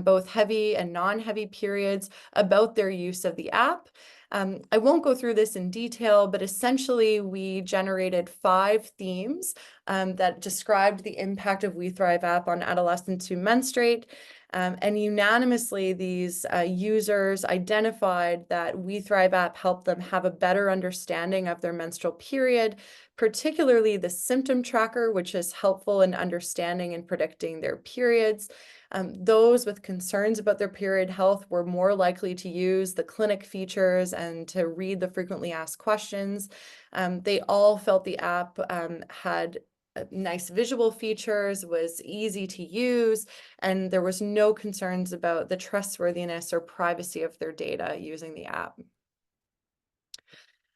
both heavy and non-heavy periods about their use of the app. I won't go through this in detail, but essentially we generated 5 themes that described the impact of We Thrive app on adolescents who menstruate. And unanimously, these users identified that We Thrive app helped them have a better understanding of their menstrual period, particularly the symptom tracker, which is helpful in understanding and predicting their periods. Those with concerns about their period health were more likely to use the clinic features and to read the frequently asked questions. They all felt the app had nice visual features, was easy to use, and there was no concerns about the trustworthiness or privacy of their data using the app.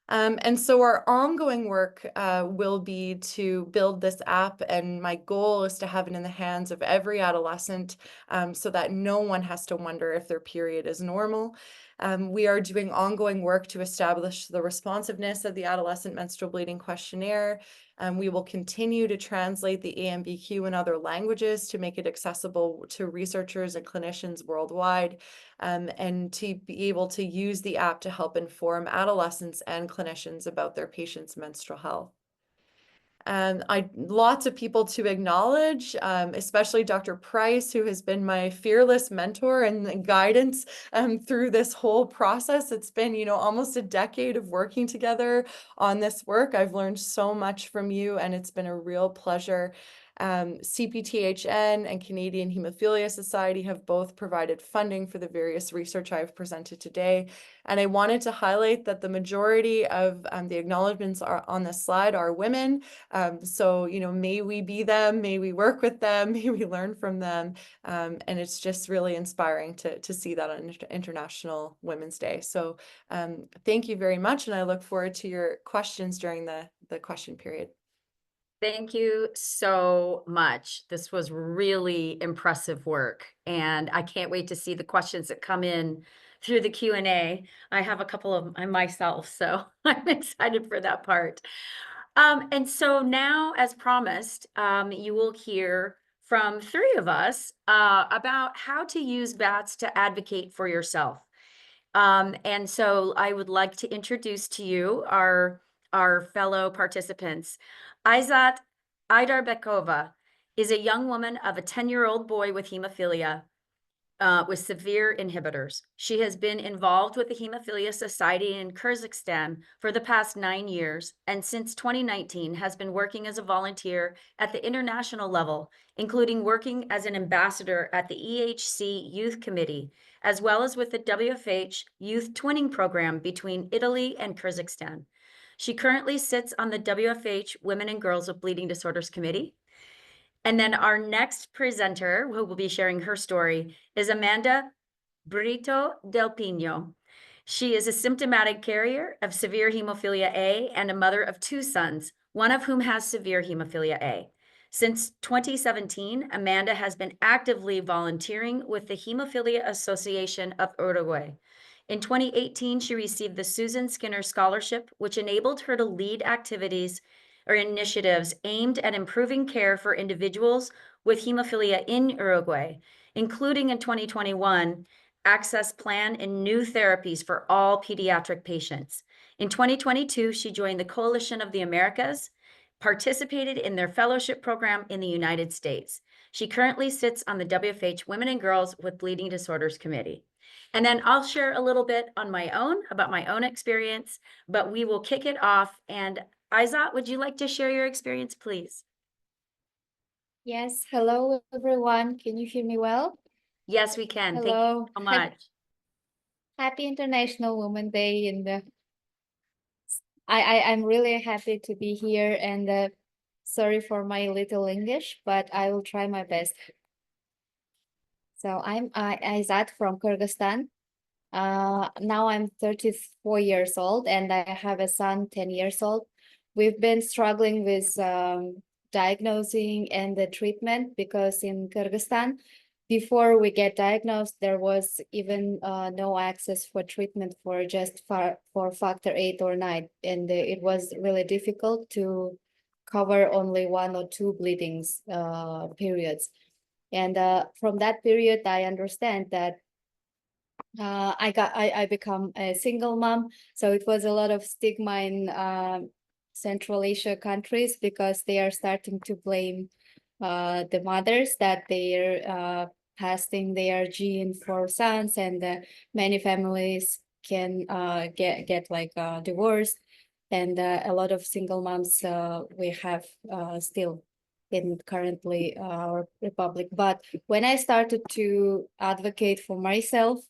And so our ongoing work will be to build this app, and my goal is to have it in the hands of every adolescent so that no one has to wonder if their period is normal. We are doing ongoing work to establish the responsiveness of the Adolescent Menstrual Bleeding Questionnaire. We will continue to translate the AMBQ in other languages to make it accessible to researchers and clinicians worldwide, and to be able to use the app to help inform adolescents and clinicians about their patients' menstrual health. Lots of people to acknowledge, especially Dr. Price, who has been my fearless mentor and guidance through this whole process. It's been, you know, almost a decade of working together on this work. I've learned so much from you, and it's been a real pleasure. CPTHN and Canadian Hemophilia Society have both provided funding for the various research I've presented today. And I wanted to highlight that the majority of the acknowledgements are on this slide are women. So, you know, may we be them, may we work with them, may we learn from them. And it's just really inspiring to see that on International Women's Day. So thank you very much. And I look forward to your questions during the question period. Thank you so much. This was really impressive work, and I can't wait to see the questions that come in through the Q&A. I have a couple of them myself, so I'm excited for that part. And so now, as promised, you will hear from three of us about how to use BATS to advocate for yourself. And so I would like to introduce to you our fellow participants. Aizat Aidarbekova is a young woman of a 10-year-old boy with hemophilia with severe inhibitors. She has been involved with the Hemophilia Society in Kyrgyzstan for the past 9 years, and since 2019 has been working as a volunteer at the international level, including working as an ambassador at the EHC Youth Committee, as well as with the WFH Youth Twinning Program between Italy and Kyrgyzstan. She currently sits on the WFH Women and Girls with Bleeding Disorders Committee. And then our next presenter, who will be sharing her story, is Amanda Brito Del Pino. She is a symptomatic carrier of severe hemophilia A and a mother of 2 sons, one of whom has severe hemophilia A. Since 2017, Amanda has been actively volunteering with the Hemophilia Association of Uruguay. In 2018, she received the Susan Skinner Scholarship, which enabled her to lead activities or initiatives aimed at improving care for individuals with hemophilia in Uruguay, including in 2021, access plan and new therapies for all pediatric patients. In 2022, she joined the Coalition of the Americas, participated in their fellowship program in the United States. She currently sits on the WFH Women and Girls with Bleeding Disorders Committee. And then I'll share a little bit on my own, about my own experience, but we will kick it off. And Aizat, would you like to share your experience, please? Yes, hello everyone. Can you hear me well? Yes, we can. Hello. Thank you so much. Happy International Women's Day, and I'm really happy to be here, and sorry for my little English, but I will try my best. So I'm Aizat from Kyrgyzstan. Now I'm 34 years old, and I have a son 10 years old. We've been struggling with diagnosing and the treatment because in Kyrgyzstan, before we get diagnosed, there was even no access for treatment for just for factor 8 or 9, and it was really difficult to cover only 1 or 2 bleedings periods. And from that period, I understand that I become a single mom, so it was a lot of stigma in Central Asia countries because they are starting to blame the mothers that they're passing their gene for sons, and many families can get like divorced, and a lot of single moms we have still in currently our republic. But when I started to advocate for myself,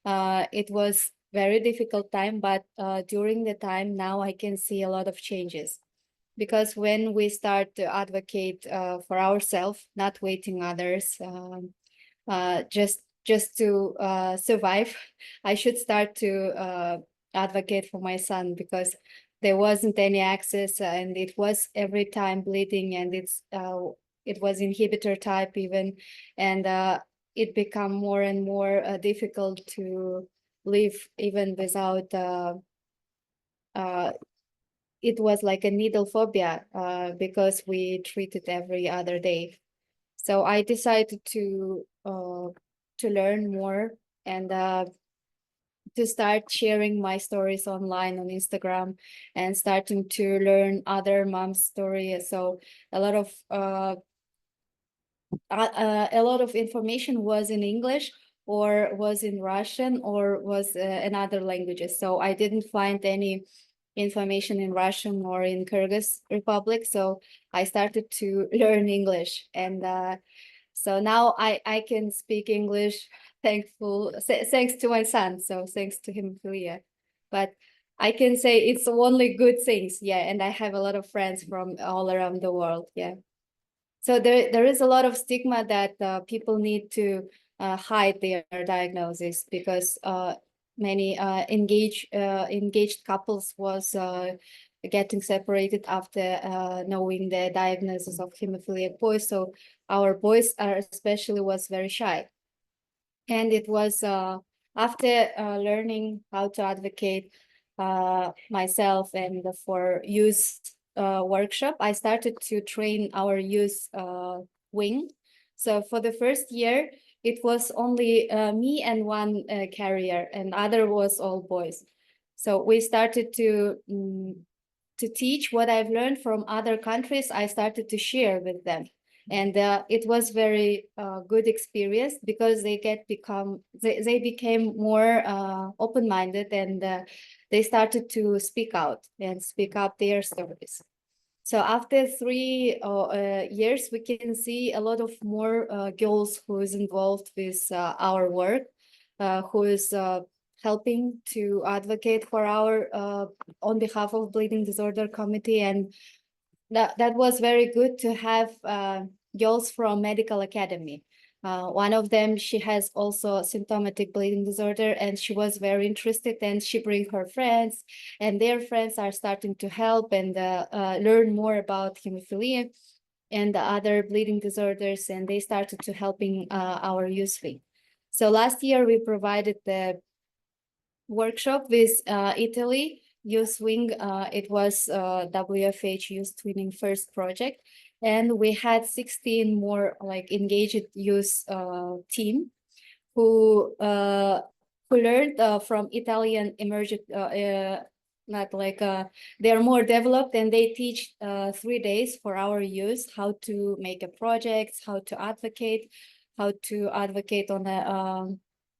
it was very difficult time, but during the time now I can see a lot of changes, because when we start to advocate for ourselves, not waiting others, just to survive, I should start to advocate for my son, because there wasn't any access, and it was every time bleeding, and it was inhibitor type even, and it become more and more difficult to live even without it was like a needle phobia because we treat it every other day. So I decided to learn more, and to start sharing my stories online on Instagram and starting to learn other moms' stories. So a lot of information was in English or was in Russian or was in other languages. So I didn't find any information in Russian or in Kyrgyz Republic. So I started to learn English, and so now I can speak English thanks to my son. So thanks to Hemophilia. But I can say it's only good things. Yeah. And I have a lot of friends from all around the world. Yeah. So there is a lot of stigma that people need to hide their diagnosis, because many engaged couples was getting separated after knowing the diagnosis of hemophiliac boys. So our boys are especially was very shy. And it was after learning how to advocate myself and for youth workshop, I started to train our youth wing. So for the first year, it was only me and one carrier, and other was all boys. So we started to teach what I've learned from other countries. I started to share with them. And it was very good experience, because they became more open-minded, and they started to speak out and speak up their stories. So after 3 years, we can see a lot of more girls who is involved with our work, who is helping to advocate for our on behalf of Bleeding Disorder Committee. And that was very good to have girls from medical academy. One of them, she has also symptomatic bleeding disorder, and she was very interested, and she bring her friends, and their friends are starting to help and learn more about hemophilia and the other bleeding disorders, and they started to helping our youth wing. So last year we provided the workshop with Italy Youth Wing. It was WFH Youth Twinning first project, and we had 16 more like engaged youth team who learned from Italian emergent. Not like they are more developed, and they teach 3 days for our youth how to make a project, how to advocate on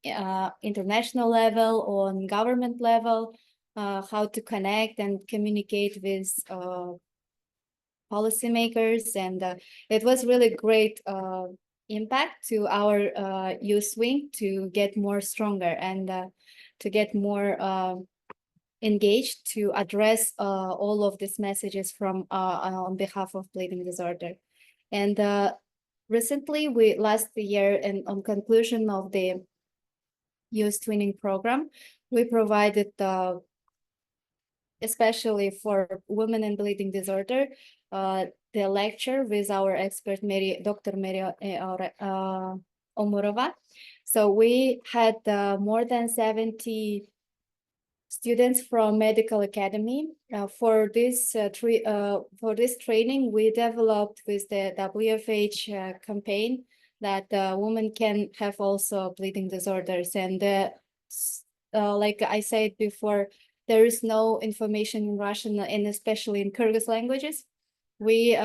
a international level, on government level, how to connect and communicate with policymakers. And it was really great impact to our youth wing to get more stronger and to get more engaged to address all of these messages from on behalf of bleeding disorder. And recently, last year, and on conclusion of the youth twinning program, we provided especially for women and bleeding disorder the lecture with our expert Dr. Mary Omurova. So we had more than 70 students from medical academy. For this training, we developed with the WFH campaign that women can have also bleeding disorders. And like I said before, there is no information in Russian and especially in Kyrgyz languages. We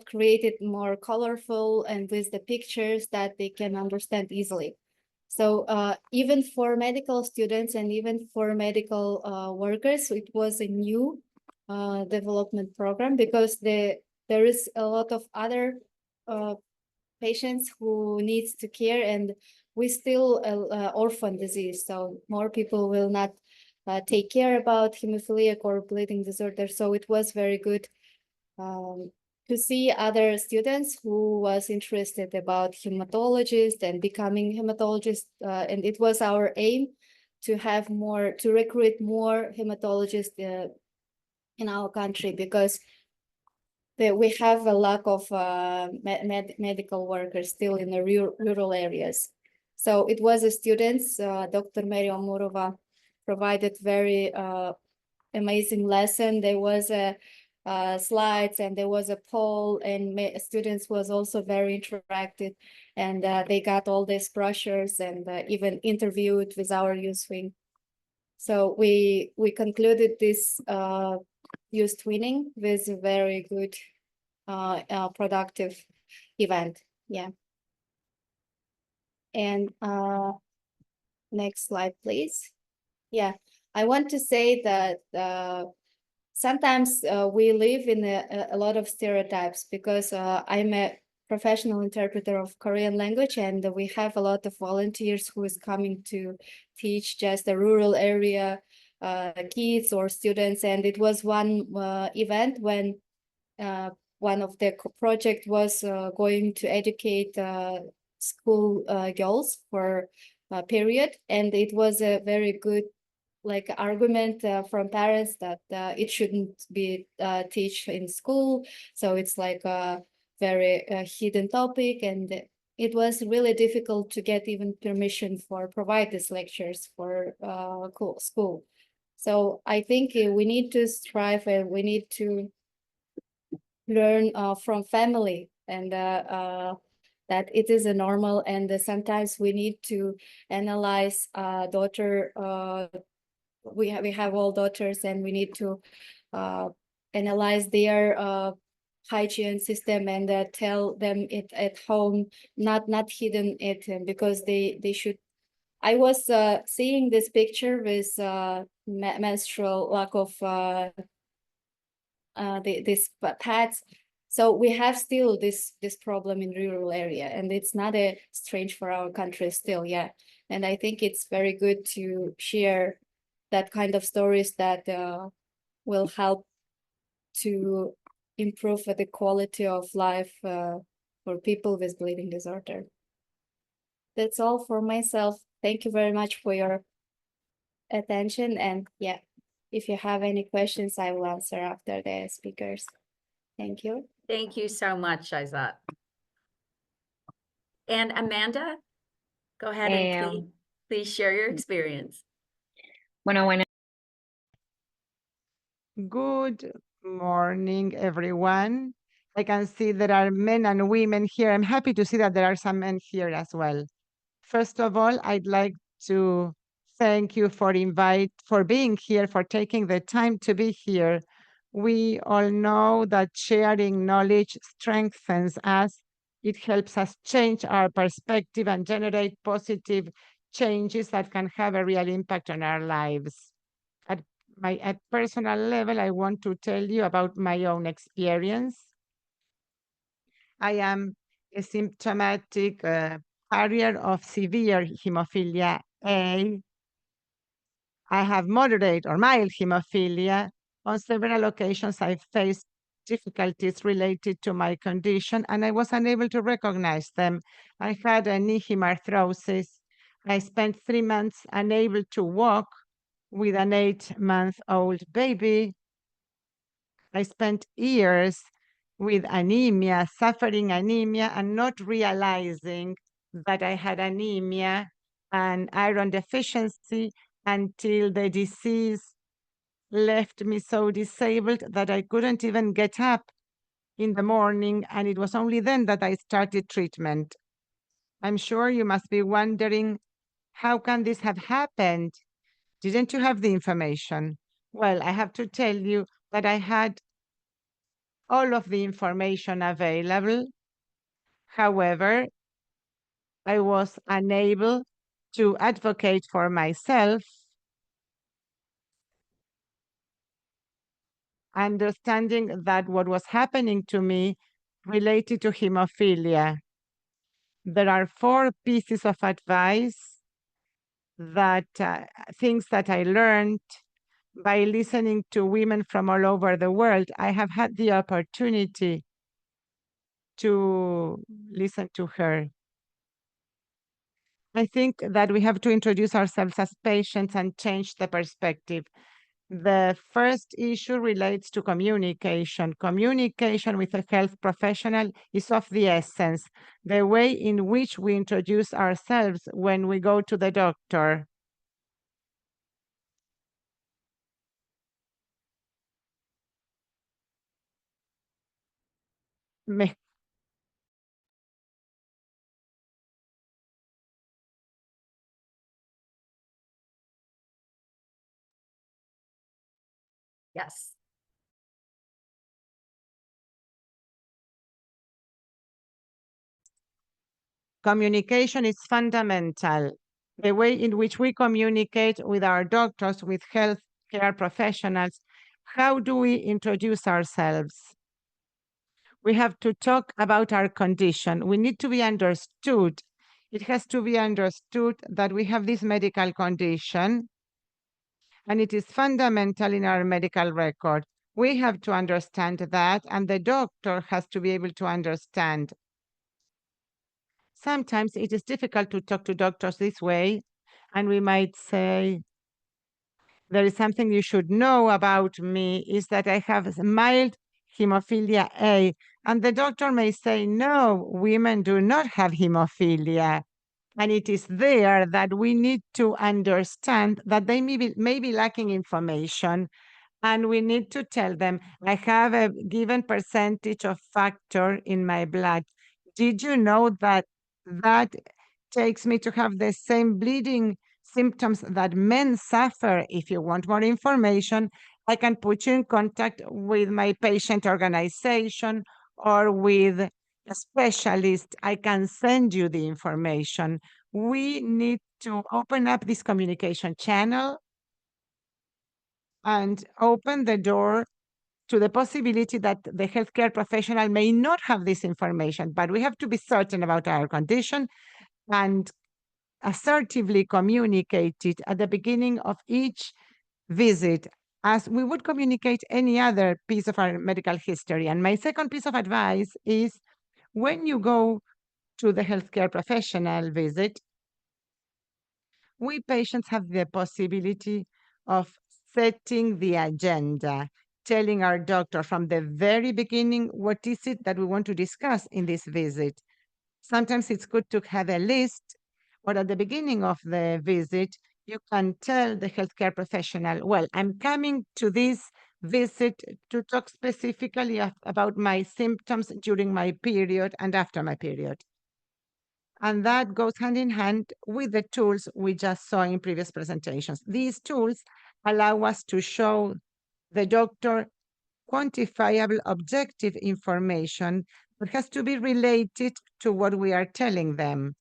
created more colorful and with the pictures that they can understand easily. So even for medical students and even for medical workers, it was a new development program, because there is a lot of other patients who needs to care, and we still orphan disease. So more people will not take care about hemophiliac or bleeding disorder. So it was very good to see other students who was interested about hematologist and becoming hematologist. And it was our aim to have more, to recruit more hematologists in our country, because we have a lack of medical workers still in the rural areas. So it was a students, Dr. Mary Omurova provided very amazing lesson. There was a slides, and there was a poll, and students was also very interactive, and they got all these brochures and even interviewed with our youth wing. So we concluded this youth twinning with a very good productive event. Yeah. And next slide, please. Yeah, I want to say that sometimes we live in a lot of stereotypes, because I'm a professional interpreter of Korean language, and we have a lot of volunteers who is coming to teach just the rural area kids or students. And it was one event when one of the project was going to educate school girls for a period, and it was a very good like argument from parents that it shouldn't be teach in school. So it's like a very hidden topic, and it was really difficult to get even permission for provide these lectures for school. So I think we need to strive, and we need to learn from family, and that it is a normal, and sometimes we need to analyze daughter. We have all daughters, and we need to analyze their hygiene system, and tell them it at home, not hidden it, because they should. I was seeing this picture with menstrual lack of these pads. So we have still this problem in rural area, and it's not a strange for our country still. Yeah, and I think it's very good to share that kind of stories that will help to improve the quality of life for people with bleeding disorder. That's all for myself. Thank you very much for your attention. And yeah, if you have any questions, I will answer after the speakers. Thank you. Thank you so much, Aizat. And Amanda, go ahead and please share your experience. Bueno. Good morning, everyone. I can see there are men and women here. I'm happy to see that there are some men here as well. First of all, I'd like to thank you for being here, for taking the time to be here. We all know that sharing knowledge strengthens us. It helps us change our perspective and generate positive changes that can have a real impact on our lives. At personal level, I want to tell you about my own experience. I am a symptomatic carrier of severe hemophilia A. I have moderate or mild hemophilia. On several occasions, I faced difficulties related to my condition, and I was unable to recognize them. I had a knee hemarthrosis. I spent 3 months unable to walk with an 8-month-old baby. I spent years with anemia, suffering anemia, and not realizing that I had anemia and iron deficiency until the disease left me so disabled that I couldn't even get up in the morning, and it was only then that I started treatment. I'm sure you must be wondering, how can this have happened? Didn't you have the information? Well, I have to tell you that I had all of the information available. However, I was unable to advocate for myself, understanding that what was happening to me related to hemophilia. There are 4 pieces of advice that things that I learned by listening to women from all over the world. I have had the opportunity to listen to her. I think that we have to introduce ourselves as patients and change the perspective. The first issue relates to communication. Communication with a health professional is of the essence. The way in which we introduce ourselves when we go to the doctor. me- Yes. communication is fundamental. The way in which we communicate with our doctors, with healthcare professionals, how do we introduce ourselves? We have to talk about our condition. We need to be understood. It has to be understood that we have this medical condition, and it is fundamental in our medical record. We have to understand that, and the doctor has to be able to understand. Sometimes it is difficult to talk to doctors this way, and we might say, there is something you should know about me is that I have mild hemophilia A. And the doctor may say, no, women do not have hemophilia. And it is there that we need to understand that they may be lacking information. And we need to tell them, I have a given percentage of factor in my blood. Did you know that that takes me to have the same bleeding symptoms that men suffer? If you want more information, I can put you in contact with my patient organization or with a specialist. I can send you the information. We need to open up this communication channel and open the door to the possibility that the healthcare professional may not have this information, but we have to be certain about our condition and assertively communicate it at the beginning of each visit, as we would communicate any other piece of our medical history. And my second piece of advice is when you go to the healthcare professional visit, we patients have the possibility of setting the agenda, telling our doctor from the very beginning what is it that we want to discuss in this visit. Sometimes it's good to have a list, or at the beginning of the visit, you can tell the healthcare professional, well, I'm coming to this visit to talk specifically about my symptoms during my period and after my period. And that goes hand in hand with the tools we just saw in previous presentations. These tools allow us to show the doctor quantifiable objective information that has to be related to what we are telling them.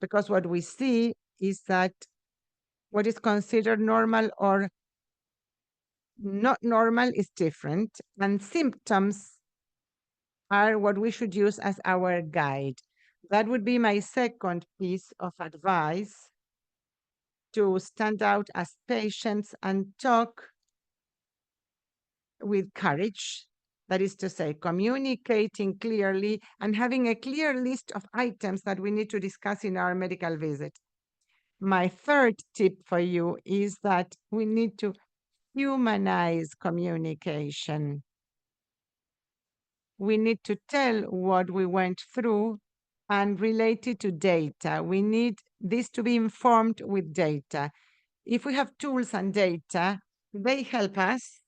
Because what we see is that what is considered normal or not normal is different, and symptoms are what we should use as our guide. That would be my second piece of advice, to stand out as patients and talk with courage. That is to say, communicating clearly and having a clear list of items that we need to discuss in our medical visit. My third tip for you is that we need to humanize communication. We need to tell what we went through and relate it to data. We need this to be informed with data. If we have tools and data, they help us,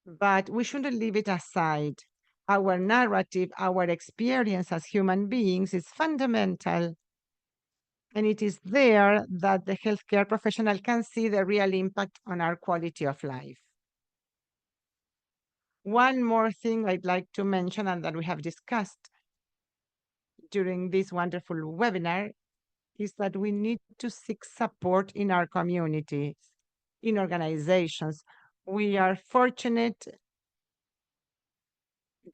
but we shouldn't leave it aside. Our narrative, our experience as human beings is fundamental. And it is there that the healthcare professional can see the real impact on our quality of life. One more thing I'd like to mention, and that we have discussed during this wonderful webinar, is that we need to seek support in our communities, in organizations. We are fortunate.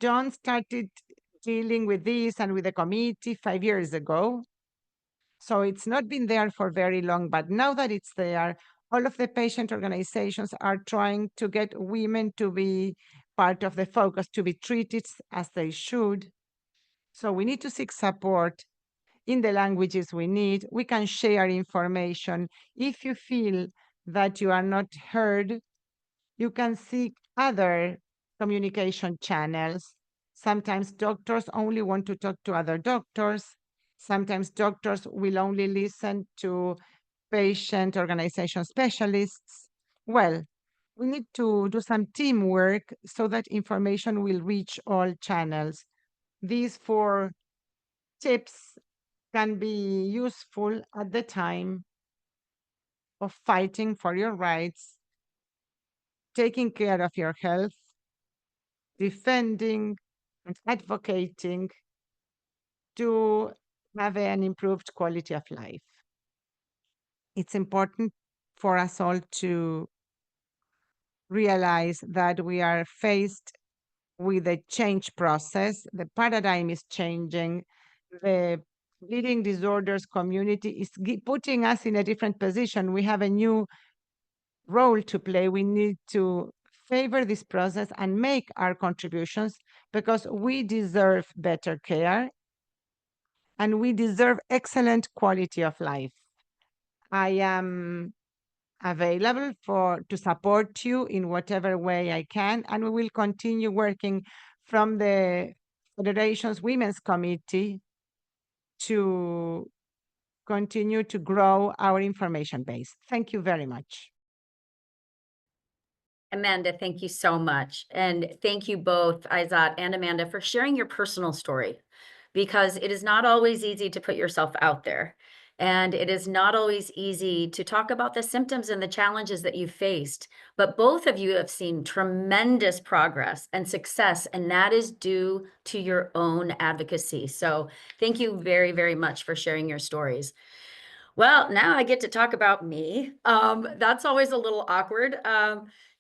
John started dealing with this and with the committee 5 years ago. So it's not been there for very long, but now that it's there, all of the patient organizations are trying to get women to be part of the focus, to be treated as they should. So we need to seek support in the languages we need. We can share information. If you feel that you are not heard, you can seek other communication channels. Sometimes doctors only want to talk to other doctors. Sometimes doctors will only listen to patient organization specialists. Well, we need to do some teamwork so that information will reach all channels. these 4 tips can be useful at the time of fighting for your rights, taking care of your health, defending and advocating to have an improved quality of life. It's important for us all to realize that we are faced with a change process. The paradigm is changing. The bleeding disorders community is putting us in a different position. We have a new role to play. We need to favor this process and make our contributions because we deserve better care and we deserve excellent quality of life. I am available to support you in whatever way I can, and we will continue working from the Federation's Women's Committee to continue to grow our information base. Thank you very much. Amanda, thank you so much. And thank you both, Aizat and Amanda, for sharing your personal story, because it is not always easy to put yourself out there. And it is not always easy to talk about the symptoms and the challenges that you faced. But both of you have seen tremendous progress and success, and that is due to your own advocacy. So thank you very, very much for sharing your stories. Well, now I get to talk about me. That's always a little awkward.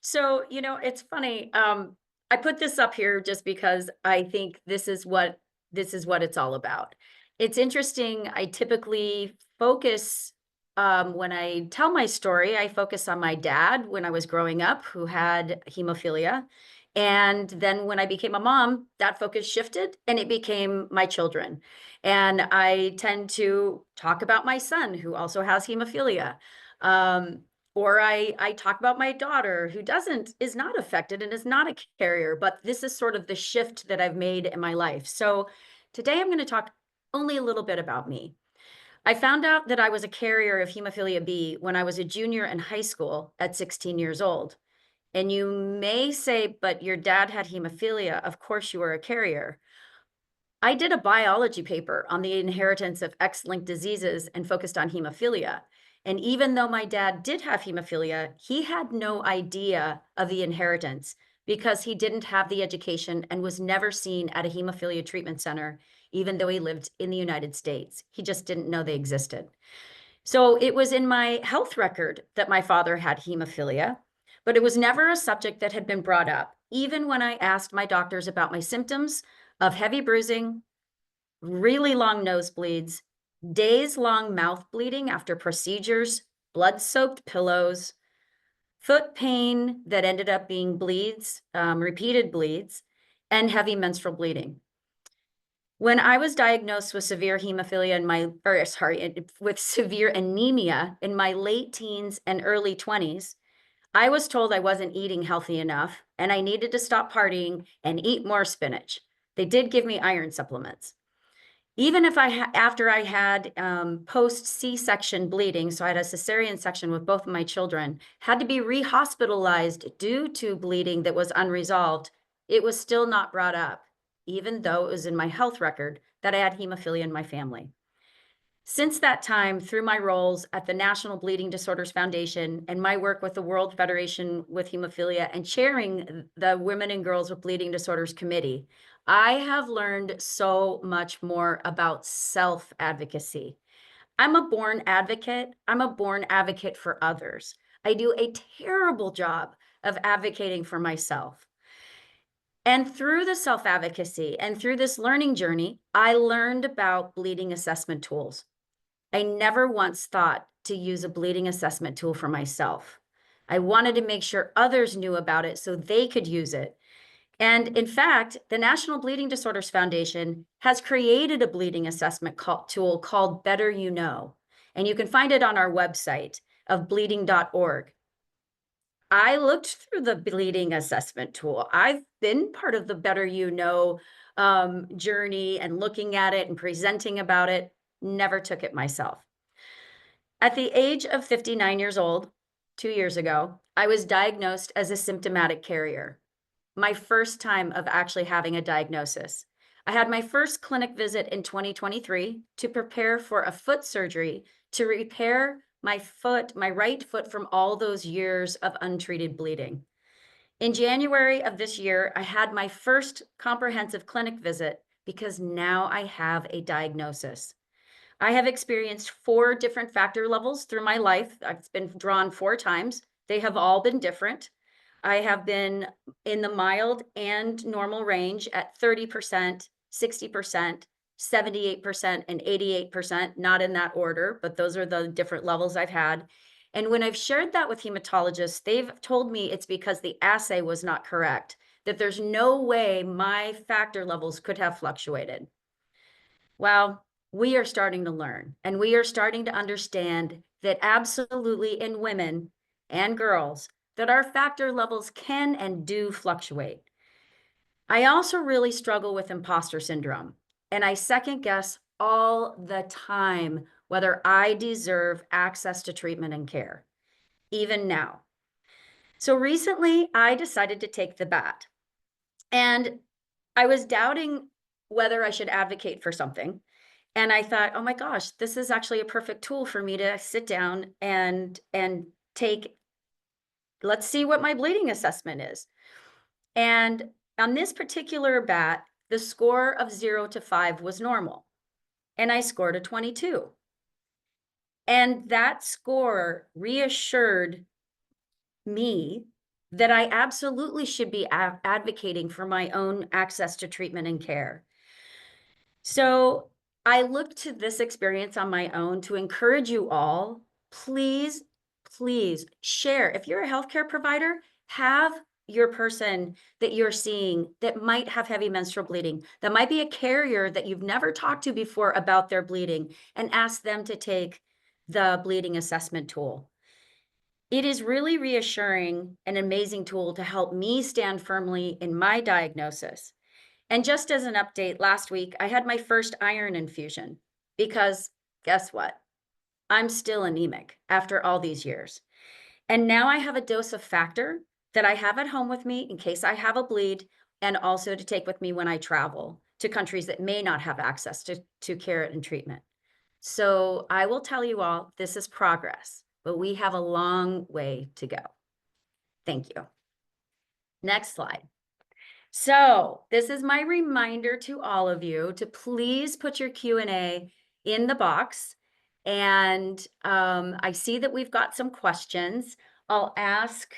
So, it's funny. I put this up here just because I think this is what it's all about. It's interesting. I typically focus, when I tell my story, I focus on my dad when I was growing up, who had hemophilia. And then when I became a mom, that focus shifted and it became my children. And I tend to talk about my son, who also has hemophilia. Or I talk about my daughter, who is not affected and is not a carrier, but this is sort of the shift that I've made in my life. So today I'm going to talk only a little bit about me. I found out that I was a carrier of hemophilia B when I was a junior in high school at 16 years old. And you may say, but your dad had hemophilia. Of course you were a carrier. I did a biology paper on the inheritance of X-linked diseases and focused on hemophilia. And even though my dad did have hemophilia, he had no idea of the inheritance because he didn't have the education and was never seen at a hemophilia treatment center, even though he lived in the United States. He just didn't know they existed. So it was in my health record that my father had hemophilia, but it was never a subject that had been brought up, even when I asked my doctors about my symptoms of heavy bruising, really long nosebleeds, days-long mouth bleeding after procedures, blood-soaked pillows, foot pain that ended up being bleeds, repeated bleeds, and heavy menstrual bleeding. When I was diagnosed with severe hemophilia with severe anemia in my late teens and early 20s, I was told I wasn't eating healthy enough and I needed to stop partying and eat more spinach. They did give me iron supplements. Even if after I had post C-section bleeding, so I had a cesarean section with both of my children, had to be rehospitalized due to bleeding that was unresolved, it was still not brought up, even though it was in my health record that I had hemophilia in my family. Since that time, through my roles at the National Bleeding Disorders Foundation and my work with the World Federation with Hemophilia and chairing the Women and Girls with Bleeding Disorders Committee, I have learned so much more about self-advocacy. I'm a born advocate. I'm a born advocate for others. I do a terrible job of advocating for myself. And through the self-advocacy and through this learning journey, I learned about bleeding assessment tools. I never once thought to use a bleeding assessment tool for myself. I wanted to make sure others knew about it so they could use it. And in fact, the National Bleeding Disorders Foundation has created a bleeding assessment tool called Better You Know. And you can find it on our website of bleeding.org. I looked through the bleeding assessment tool. I've been part of the Better You Know journey and looking at it and presenting about it. Never took it myself. At the age of 59 years old, 2 years ago, I was diagnosed as a symptomatic carrier. My first time of actually having a diagnosis. I had my first clinic visit in 2023 to prepare for a foot surgery to repair my foot, my right foot, from all those years of untreated bleeding. In January of this year, I had my first comprehensive clinic visit because now I have a diagnosis. I have experienced 4 different factor levels through my life. I've been drawn 4 times. They have all been different. I have been in the mild and normal range at 30%, 60%, 78%, and 88%, not in that order, but those are the different levels I've had. And when I've shared that with hematologists, they've told me it's because the assay was not correct, that there's no way my factor levels could have fluctuated. Well, we are starting to learn, and we are starting to understand that absolutely in women and girls, that our factor levels can and do fluctuate. I also really struggle with imposter syndrome, and I second guess all the time whether I deserve access to treatment and care, even now. So recently, I decided to take the bat, and I was doubting whether I should advocate for something. And I thought, oh my gosh, this is actually a perfect tool for me to sit down and take, let's see what my bleeding assessment is. And on this particular bat, the score of 0 to 5 was normal. And I scored a 22. And that score reassured me that I absolutely should be advocating for my own access to treatment and care. So I look to this experience on my own to encourage you all, please, please share. If you're a healthcare provider, have your person that you're seeing that might have heavy menstrual bleeding, that might be a carrier that you've never talked to before about their bleeding, and ask them to take the bleeding assessment tool. It is really reassuring, an amazing tool to help me stand firmly in my diagnosis. And just as an update, last week, I had my first iron infusion because guess what? I'm still anemic after all these years. And now I have a dose of factor that I have at home with me in case I have a bleed, and also to take with me when I travel to countries that may not have access to care and treatment. So I will tell you all, this is progress, but we have a long way to go. Thank you. Next slide. So this is my reminder to all of you to please put your Q&A in the box. And I see that we've got some questions. I'll ask,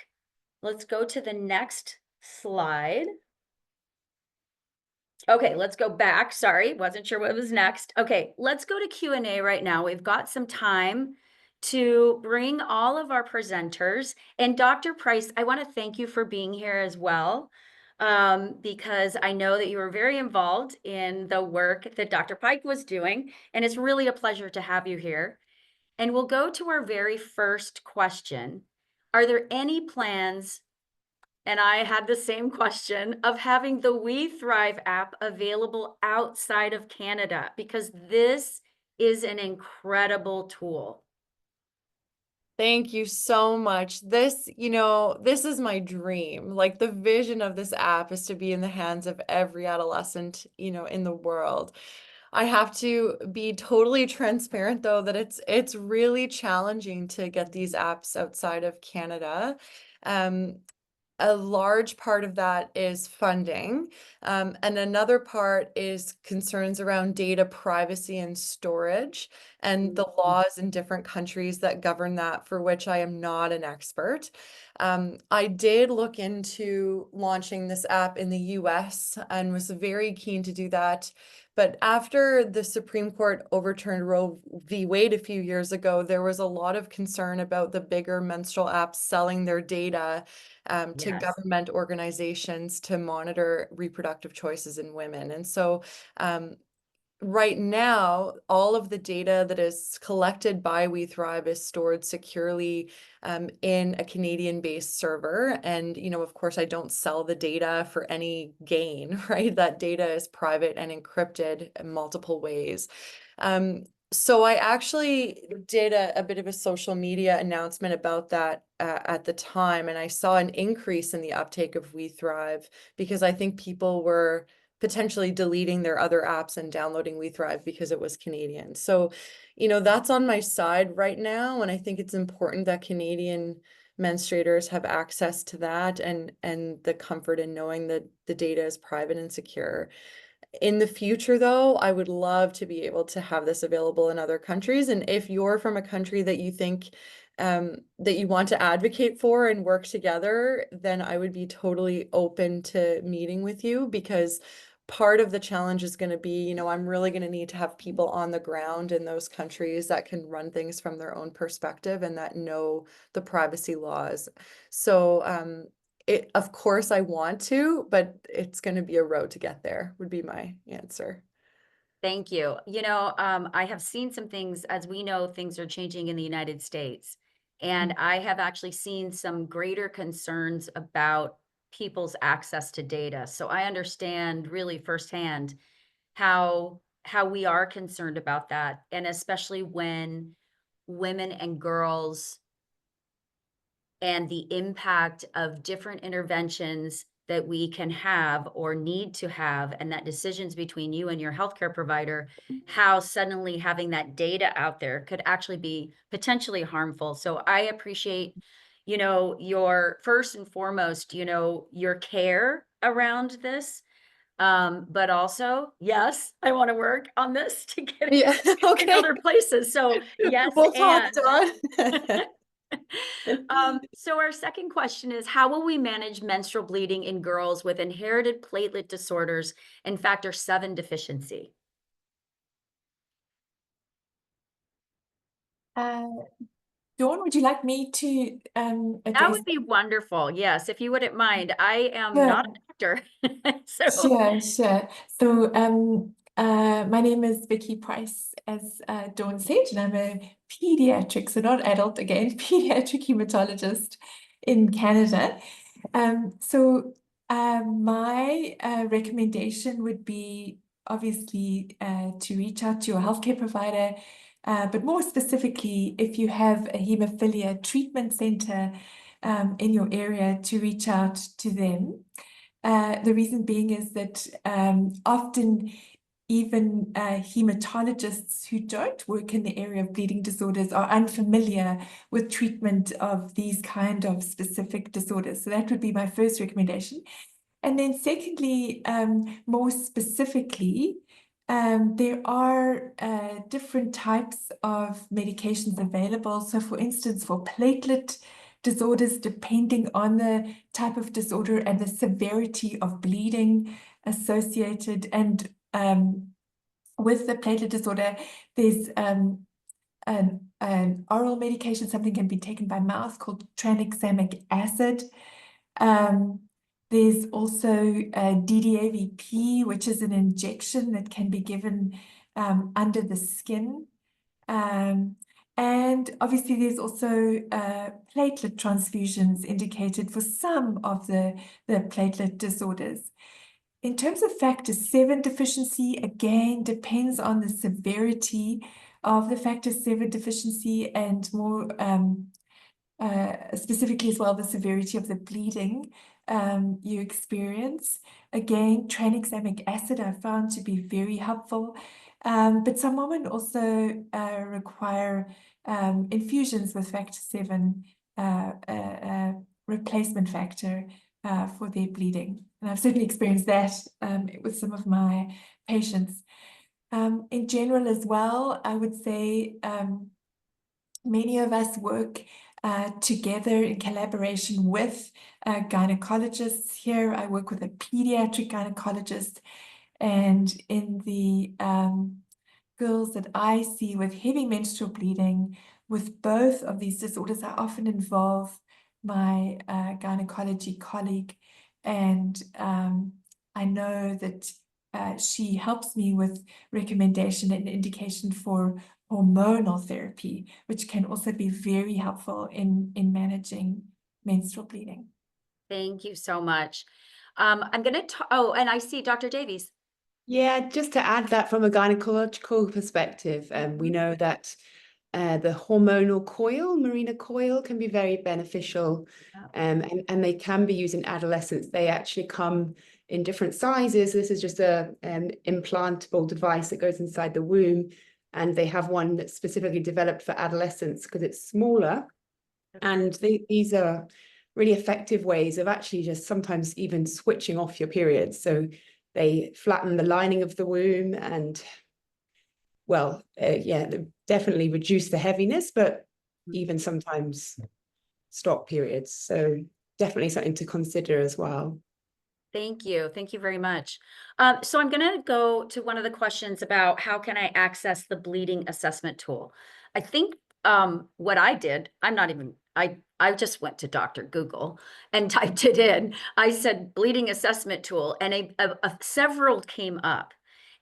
let's go to the next slide. Okay, let's go back. Sorry, wasn't sure what was next. Okay, let's go to Q&A right now. We've got some time to bring all of our presenters. And Dr. Price, I want to thank you for being here as well, because I know that you were very involved in the work that Dr. Pike was doing, and it's really a pleasure to have you here. And we'll go to our very first question. Are there any plans, and I had the same question, of having the We Thrive app available outside of Canada? Because this is an incredible tool. Thank you so much. This, this is my dream. Like, the vision of this app is to be in the hands of every adolescent, in the world. I have to be totally transparent though, that it's really challenging to get these apps outside of Canada. A large part of that is funding, and another part is concerns around data privacy and storage, and the laws in different countries that govern that, for which I am not an expert. I did look into launching this app in the US and was very keen to do that. But after the Supreme Court overturned Roe v. Wade a few years ago, there was a lot of concern about the bigger menstrual apps selling their data to Yes. government organizations to monitor reproductive choices in women. And so right now, all of the data that is collected by We Thrive is stored securely in a Canadian-based server. And, of course, I don't sell the data for any gain, right? That data is private and encrypted in multiple ways. So I actually did a bit of a social media announcement about that at the time, and I saw an increase in the uptake of We Thrive because I think people were potentially deleting their other apps and downloading We Thrive because it was Canadian. So, you know, that's on my side right now. And I think it's important that Canadian menstruators have access to that and the comfort in knowing that the data is private and secure. In the future, though, I would love to be able to have this available in other countries. And if you're from a country that you think that you want to advocate for and work together, then I would be totally open to meeting with you, because part of the challenge is going to be, you know, I'm really going to need to have people on the ground in those countries that can run things from their own perspective and that know the privacy laws. So, of course I want to, but it's going to be a road to get there, would be my answer. Thank you. You know, I have seen some things, as we know, things are changing in the United States. And I have actually seen some greater concerns about people's access to data. So I understand really firsthand how we are concerned about that. And especially when women and girls and the impact of different interventions that we can have or need to have, and that decisions between you and your healthcare provider, how suddenly having that data out there could actually be potentially harmful. So I appreciate, you know, your first and foremost, you know, your care around this. But also, yes, I want to work on this to get Yeah, it in okay. other places. So yes, We'll talk, and Dawn. So our second question is, how will we manage menstrual bleeding in girls with inherited platelet disorders and factor VII deficiency? Dawn, would you like me to That address? would be wonderful. Yes, if you wouldn't mind. I am Sure. not a doctor. So Sure, sure. So, my name is Vicky Price, as Dawn said, and I'm a pediatric, so not adult again, pediatric hematologist in Canada. My recommendation would be obviously to reach out to your healthcare provider, but more specifically, if you have a hemophilia treatment center in your area, to reach out to them. The reason being is that often even hematologists who don't work in the area of bleeding disorders are unfamiliar with treatment of these kind of specific disorders. So that would be my first recommendation. And then secondly, more specifically, there are different types of medications available. So for instance, for platelet disorders, depending on the type of disorder and the severity of bleeding associated, and with the platelet disorder, there's an oral medication, something can be taken by mouth, called tranexamic acid. There's also DDAVP, which is an injection that can be given under the skin. And obviously there's also platelet transfusions indicated for some of the platelet disorders. In terms of factor VII deficiency, again, depends on the severity of the factor VII deficiency, and more specifically as well, the severity of the bleeding you experience. Again, tranexamic acid I found to be very helpful, but some women also require infusions with factor VII replacement factor for their bleeding. And I've certainly experienced that with some of my patients. In general as well, I would say many of us work together in collaboration with gynecologists. Here I work with a pediatric gynecologist, and in the girls that I see with heavy menstrual bleeding with both of these disorders, I often involve my gynecology colleague, and I know that she helps me with recommendation and indication for hormonal therapy, which can also be very helpful in managing menstrual bleeding. thank you so much. I'm going to, oh, and I see Dr. Davies. Yeah, just to add that from a gynecological perspective, we know that the hormonal coil, Mirena coil, can be very beneficial, and they can be used in adolescents. They actually come in different sizes. This is just an implantable device that goes inside the womb. And they have one that's specifically developed for adolescents because it's smaller. And these are really effective ways of actually just sometimes even switching off your periods. So they flatten the lining of the womb and, well, yeah, they definitely reduce the heaviness, but even sometimes stop periods. So definitely something to consider as well. Thank you. Thank you very much. So I'm going to go to one of the questions about how can I access the bleeding assessment tool? I think what I did, I just went to Dr. Google and typed it in. I said bleeding assessment tool, and several came up.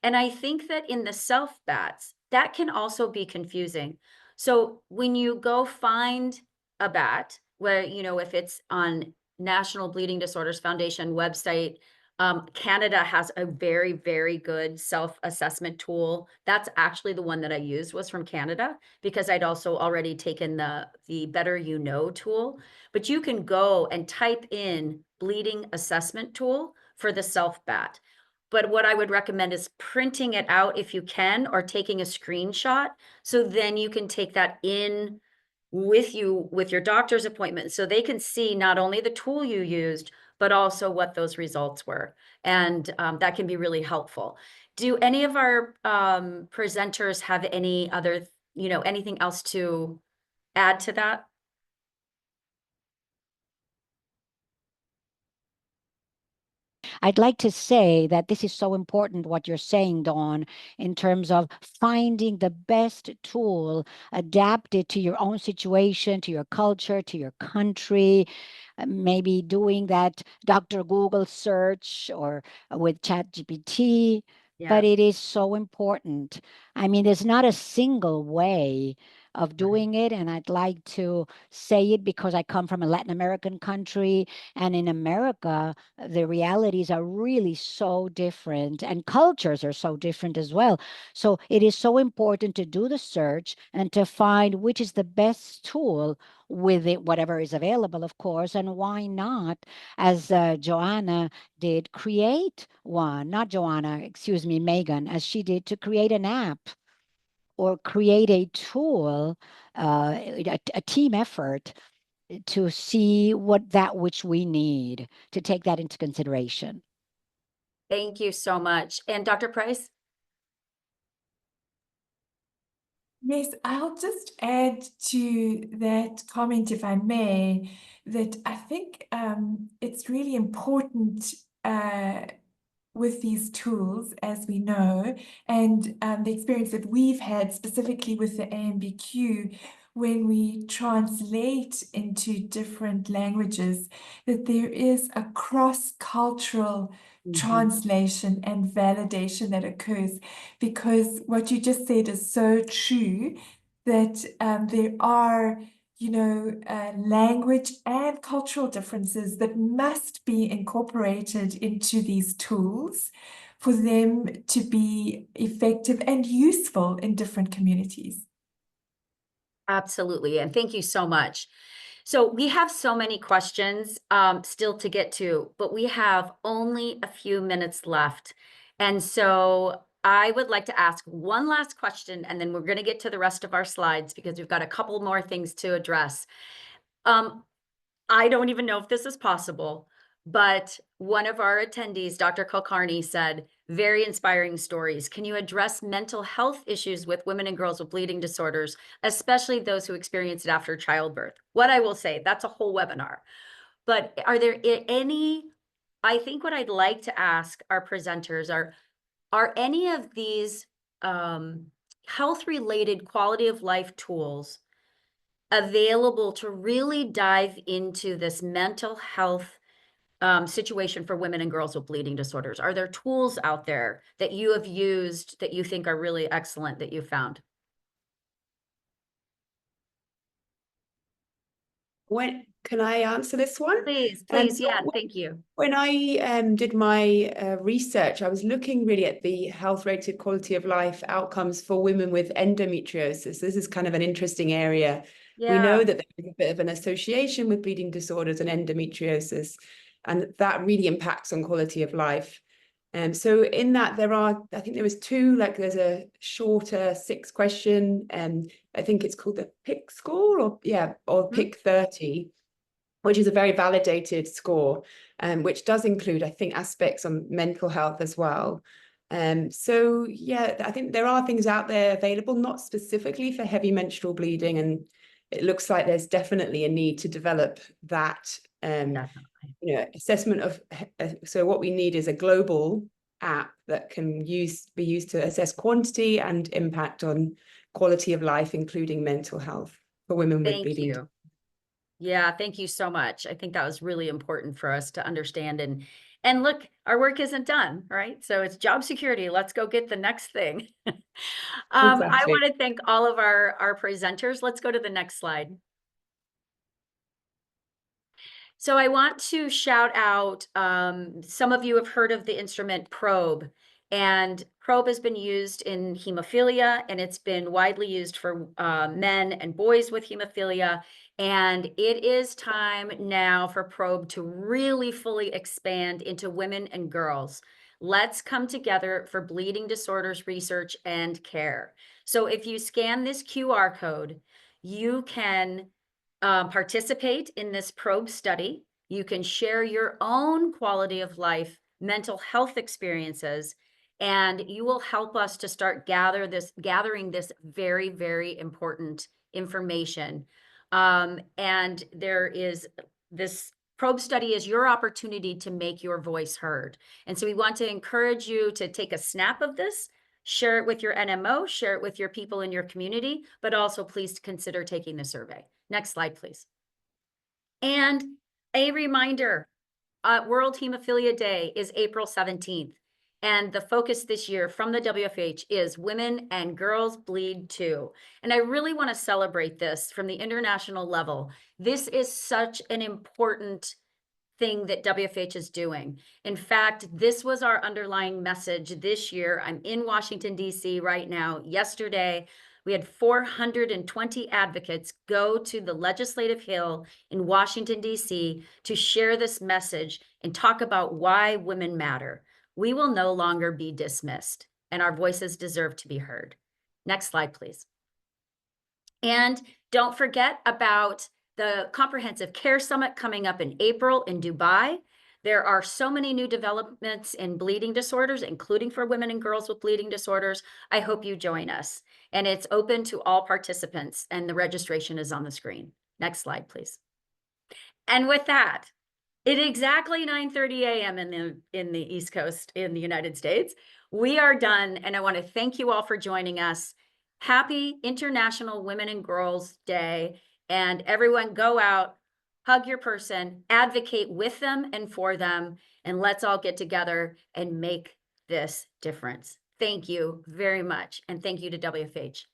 And I think that in the self bats, that can also be confusing. So when you go find a bat, where, if it's on National Bleeding Disorders Foundation website, Canada has a very, very good self-assessment tool. That's actually the one that I used, was from Canada, because I'd also already taken the Better You Know tool. But you can go and type in bleeding assessment tool for the self-bat. But what I would recommend is printing it out if you can, or taking a screenshot, so then you can take that in with you with your doctor's appointment, so they can see not only the tool you used, but also what those results were. And that can be really helpful. Do any of our presenters have any other, anything else to add to that? I'd like to say that this is so important what you're saying, Dawn, in terms of finding the best tool adapted to your own situation, to your culture, to your country, maybe doing that Dr. Google search or with ChatGPT. But Yeah. it is so important. I mean, there's not a single way of doing it. And I'd like to say it because I come from a Latin American country. And in America, the realities are really so different and cultures are so different as well. So it is so important to do the search and to find which is the best tool with it, whatever is available, of course, and why not, as Joanna did, create one, not Joanna, excuse me, Megan, as she did, to create an app or create a tool, a team effort to see which we need, to take that into consideration. Thank you so much. And Dr. Price? Yes, I'll just add to that comment, if I may, that I think it's really important with these tools, as we know, and the experience that we've had specifically with the AMBQ, when we translate into different languages, that there is a cross-cultural translation and validation that occurs, because what you just said is so true, that there are language and cultural differences that must be incorporated into these tools for them to be effective and useful in different communities. Absolutely. And thank you so much. So we have so many questions still to get to, but we have only a few minutes left. And so I would like to ask one last question, and then we're going to get to the rest of our slides because we've got a couple more things to address. I don't even know if this is possible, but one of our attendees, Dr. Kulkarni, said, very inspiring stories. Can you address mental health issues with women and girls with bleeding disorders, especially those who experience it after childbirth? What I will say, that's a whole webinar. But are there any, I think what I'd like to ask our presenters are any of these health-related quality of life tools available to really dive into this mental health situation for women and girls with bleeding disorders? Are there tools out there that you have used that you think are really excellent that you found? Can I answer this one? Please, yeah, thank you. When I did my research, I was looking really at the health-rated quality of life outcomes for women with endometriosis. This is kind of an interesting area. Yeah. We know that there's a bit of an association with bleeding disorders and endometriosis. and that really impacts on quality of life. So in that I think there was two, like there's a shorter 6-question, I think it's called the PIC score, or PIC 30, which is a very validated score, which does include, I think, aspects on mental health as well. So yeah, I think there are things out there available, not specifically for heavy menstrual bleeding, and it looks like there's definitely a need to develop that assessment of. So what we need is a global app that can be used to assess quantity and impact on quality of life, including mental health for women with bleeding. Thank you. Yeah, thank you so much. I think that was really important for us to understand. And look, our work isn't done, right? So it's job security. Let's go get the next thing. I Exactly. want to thank all of our presenters. Let's go to the next slide. So I want to shout out, some of you have heard of the instrument probe, and probe has been used in hemophilia, and it's been widely used for men and boys with hemophilia. And it is time now for probe to really fully expand into women and girls. Let's come together for bleeding disorders research and care. So if you scan this QR code, you can participate in this probe study. You can share your own quality of life, mental health experiences, and you will help us to start gathering this very, very important information. And there is this probe study is your opportunity to make your voice heard. And so we want to encourage you to take a snap of this, share it with your NMO, share it with your people in your community, but also please consider taking the survey. Next slide, please. And a reminder, World Hemophilia Day is April 17th. And the focus this year from the WFH is Women and Girls Bleed Too. And I really want to celebrate this from the international level. This is such an important thing that WFH is doing. In fact, this was our underlying message this year. I'm in Washington, D.C. right now. Yesterday, we had 420 advocates go to the Legislative Hill in Washington, D.C. to share this message and talk about why women matter. We will no longer be dismissed, and our voices deserve to be heard. Next slide, please. And don't forget about the Comprehensive Care Summit coming up in April in Dubai. There are so many new developments in bleeding disorders, including for women and girls with bleeding disorders. I hope you join us. And it's open to all participants, and the registration is on the screen. Next slide, please. And with that, at exactly 9:30 a.m. in the East Coast in the United States, we are done. And I want to thank you all for joining us. Happy International Women and Girls Day. And everyone go out, hug your person, advocate with them and for them, and let's all get together and make this difference. Thank you very much. And thank you to WFH.